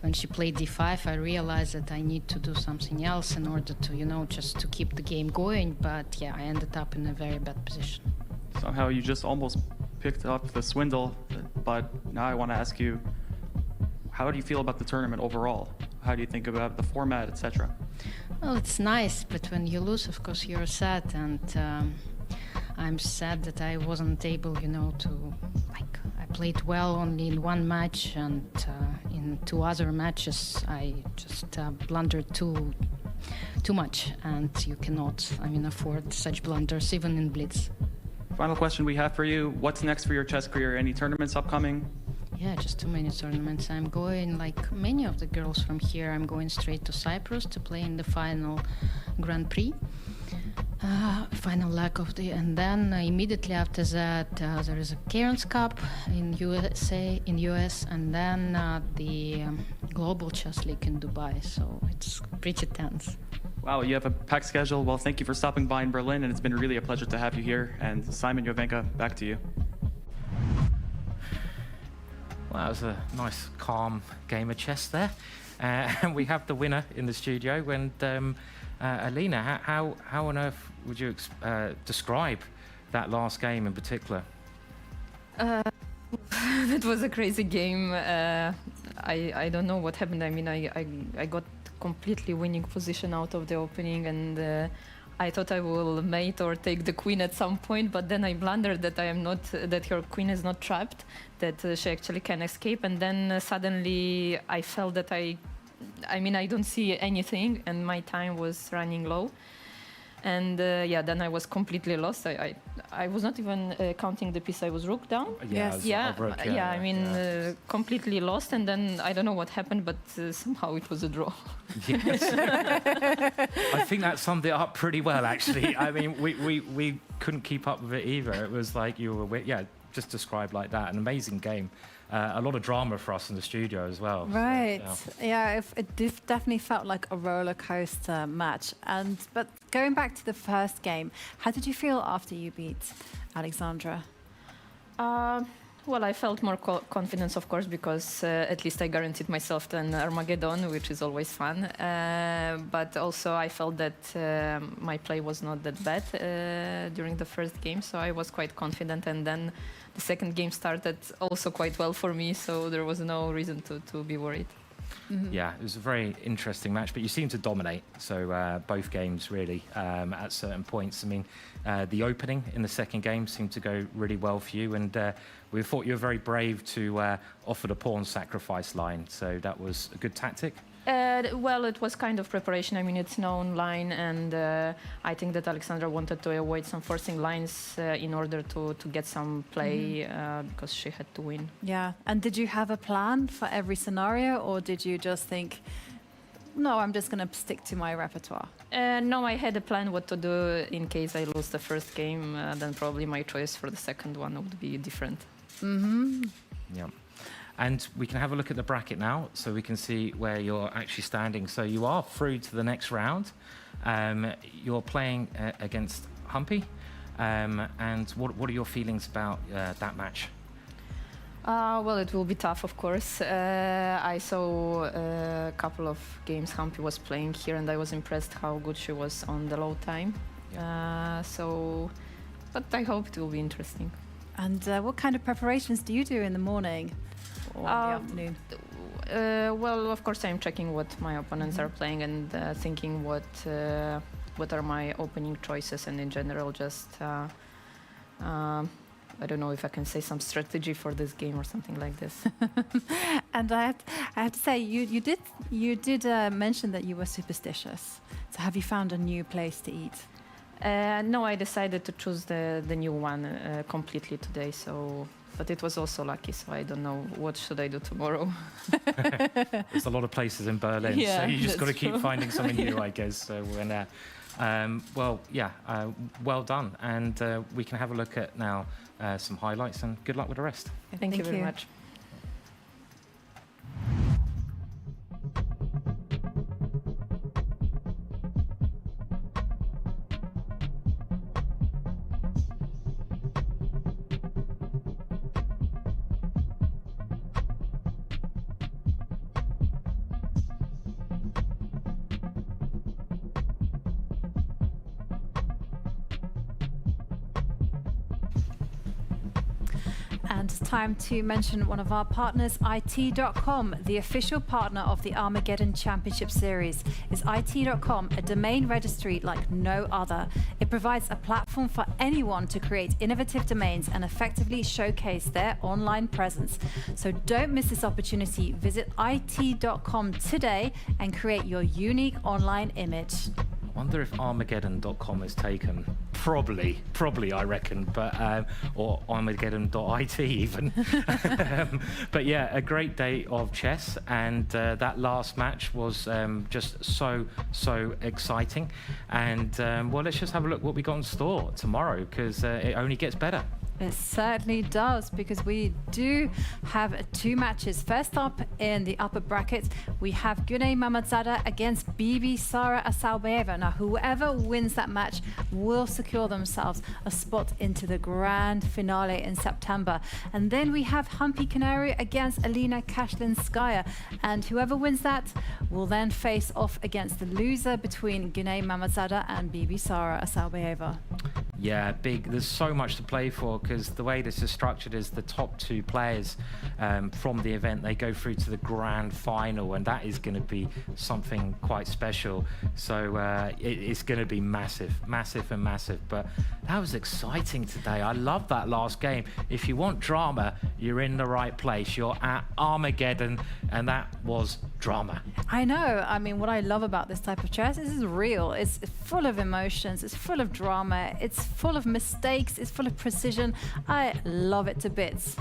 F: when she played d5, I realized that I need to do something else in order to, just to keep the game going, but yeah, I ended up in a very bad position.
E: Somehow you just almost picked up the swindle, but now I want to ask you, how do you feel about the tournament overall? How do you think about the format, etc.?
F: Well, it's nice, but when you lose, of course, you're sad, and I'm sad that I wasn't able, to, I played well only in one match, and in 2 other matches I just blundered too much, and you cannot, afford such blunders, even in blitz.
E: Final question we have for you. What's next for your chess career? Any tournaments upcoming?
F: Yeah, just too many tournaments. I'm going, like many of the girls from here, I'm going straight to Cyprus to play in the final Grand Prix. Final leg of the, and then immediately after that there is a Cairns Cup in US, and then the Global Chess League in Dubai. So it's pretty tense.
E: Wow, you have a packed schedule. Well, thank you for stopping by in Berlin, and it's been really a pleasure to have you here. And Simon, Jovanka, back to you.
A: Well, that was a nice, calm game of chess there. And we have the winner in the studio. And Alina, how on earth would you describe that last game in particular?
G: That was a crazy game. I don't know what happened. I got completely winning position out of the opening, and I thought I will mate or take the queen at some point, but then I blundered that that her queen is not trapped, that she actually can escape, and then suddenly I felt that I don't see anything, and my time was running low. And then I was completely lost. I was not even counting the piece I was rook down. Completely lost. And then I don't know what happened, but somehow it was a draw.
A: Yes. I think that summed it up pretty well, actually. I mean, we couldn't keep up with it either. It was like you were, just described like that. An amazing game. A lot of drama for us in the studio as well.
B: Right.
A: So,
B: It definitely felt like a roller coaster match. But going back to the first game, how did you feel after you beat Alexandra?
G: Well, I felt more confidence, of course, because at least I guaranteed myself an Armageddon, which is always fun. But also I felt that my play was not that bad during the first game, so I was quite confident. And then the second game started also quite well for me, so there was no reason to be worried.
B: Mm-hmm.
A: Yeah, it was a very interesting match, but you seemed to dominate. So both games really at certain points. I mean, the opening in the second game seemed to go really well for you, and we thought you were very brave to offer the pawn sacrifice line. So that was a good tactic.
G: Well, it was kind of preparation. I mean, it's known line, and I think that Alexandra wanted to avoid some forcing lines in order to get some play because she had to win.
B: Yeah. And did you have a plan for every scenario, or did you just think, no, I'm just going to stick to my repertoire?
G: No, I had a plan what to do in case I lose the first game. Then probably my choice for the second one would be different.
B: Mm-hmm.
A: Yeah. And we can have a look at the bracket now, so we can see where you're actually standing. So you are through to the next round. You're playing against Humpy. And what are your feelings about that match?
G: Well, it will be tough, of course. I saw a couple of games Humpy was playing here, and I was impressed how good she was on the low time.
A: Yeah.
G: But I hope it will be interesting.
B: And what kind of preparations do you do in the morning or in the afternoon?
G: Well, of course, I'm checking what my opponents are playing and thinking what are my opening choices, and in general, just I don't know if I can say some strategy for this game or something like this.
B: And I have to say, you did mention that you were superstitious. So have you found a new place to eat?
G: No, I decided to choose the new one completely today. But it was also lucky, so I don't know what should I do tomorrow.
A: There's a lot of places in Berlin, so you just got to keep finding something new, I guess. So well done, and we can have a look at now some highlights, and good luck with the rest.
G: Thank you very much.
B: And it's time to mention one of our partners, IT.com, the official partner of the Armageddon Championship Series. Is IT.com a domain registry like no other? It provides a platform for anyone to create innovative domains and effectively showcase their online presence. So don't miss this opportunity. Visit IT.com today and create your unique online image.
A: I wonder if Armageddon.com is taken. Probably, I reckon, but or Armageddon.it even. But yeah, a great day of chess, and that last match was just so exciting. And well, let's just have a look what we got in store tomorrow, because it only gets better.
B: It certainly does, because we do have 2 matches. First up in the upper bracket, we have Gunay Mammadzada against Bibisara Assaubayeva. Now, whoever wins that match will secure themselves a spot into the grand finale in September. And then we have Humpy Koneru against Alina Kashlinskaya. And whoever wins that will then face off against the loser between Gunay Mammadzada and Bibisara Assaubayeva.
A: Yeah, big. There's so much to play for, because the way this is structured is the top 2 players from the event, they go through to the grand final, and that is going to be something quite special. So it's going to be massive. But that was exciting today. I love that last game. If you want drama, you're in the right place. You're at Armageddon, and that was drama.
B: I know. I mean, what I love about this type of chess is it's real. It's full of emotions. It's full of drama. It's full of mistakes. It's full of precision. I love it to bits.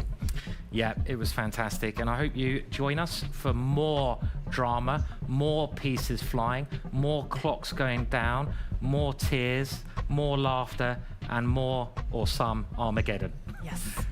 A: Yeah, it was fantastic, and I hope you join us for more drama, more pieces flying, more clocks going down, more tears, more laughter, and more or some Armageddon.
B: Yes.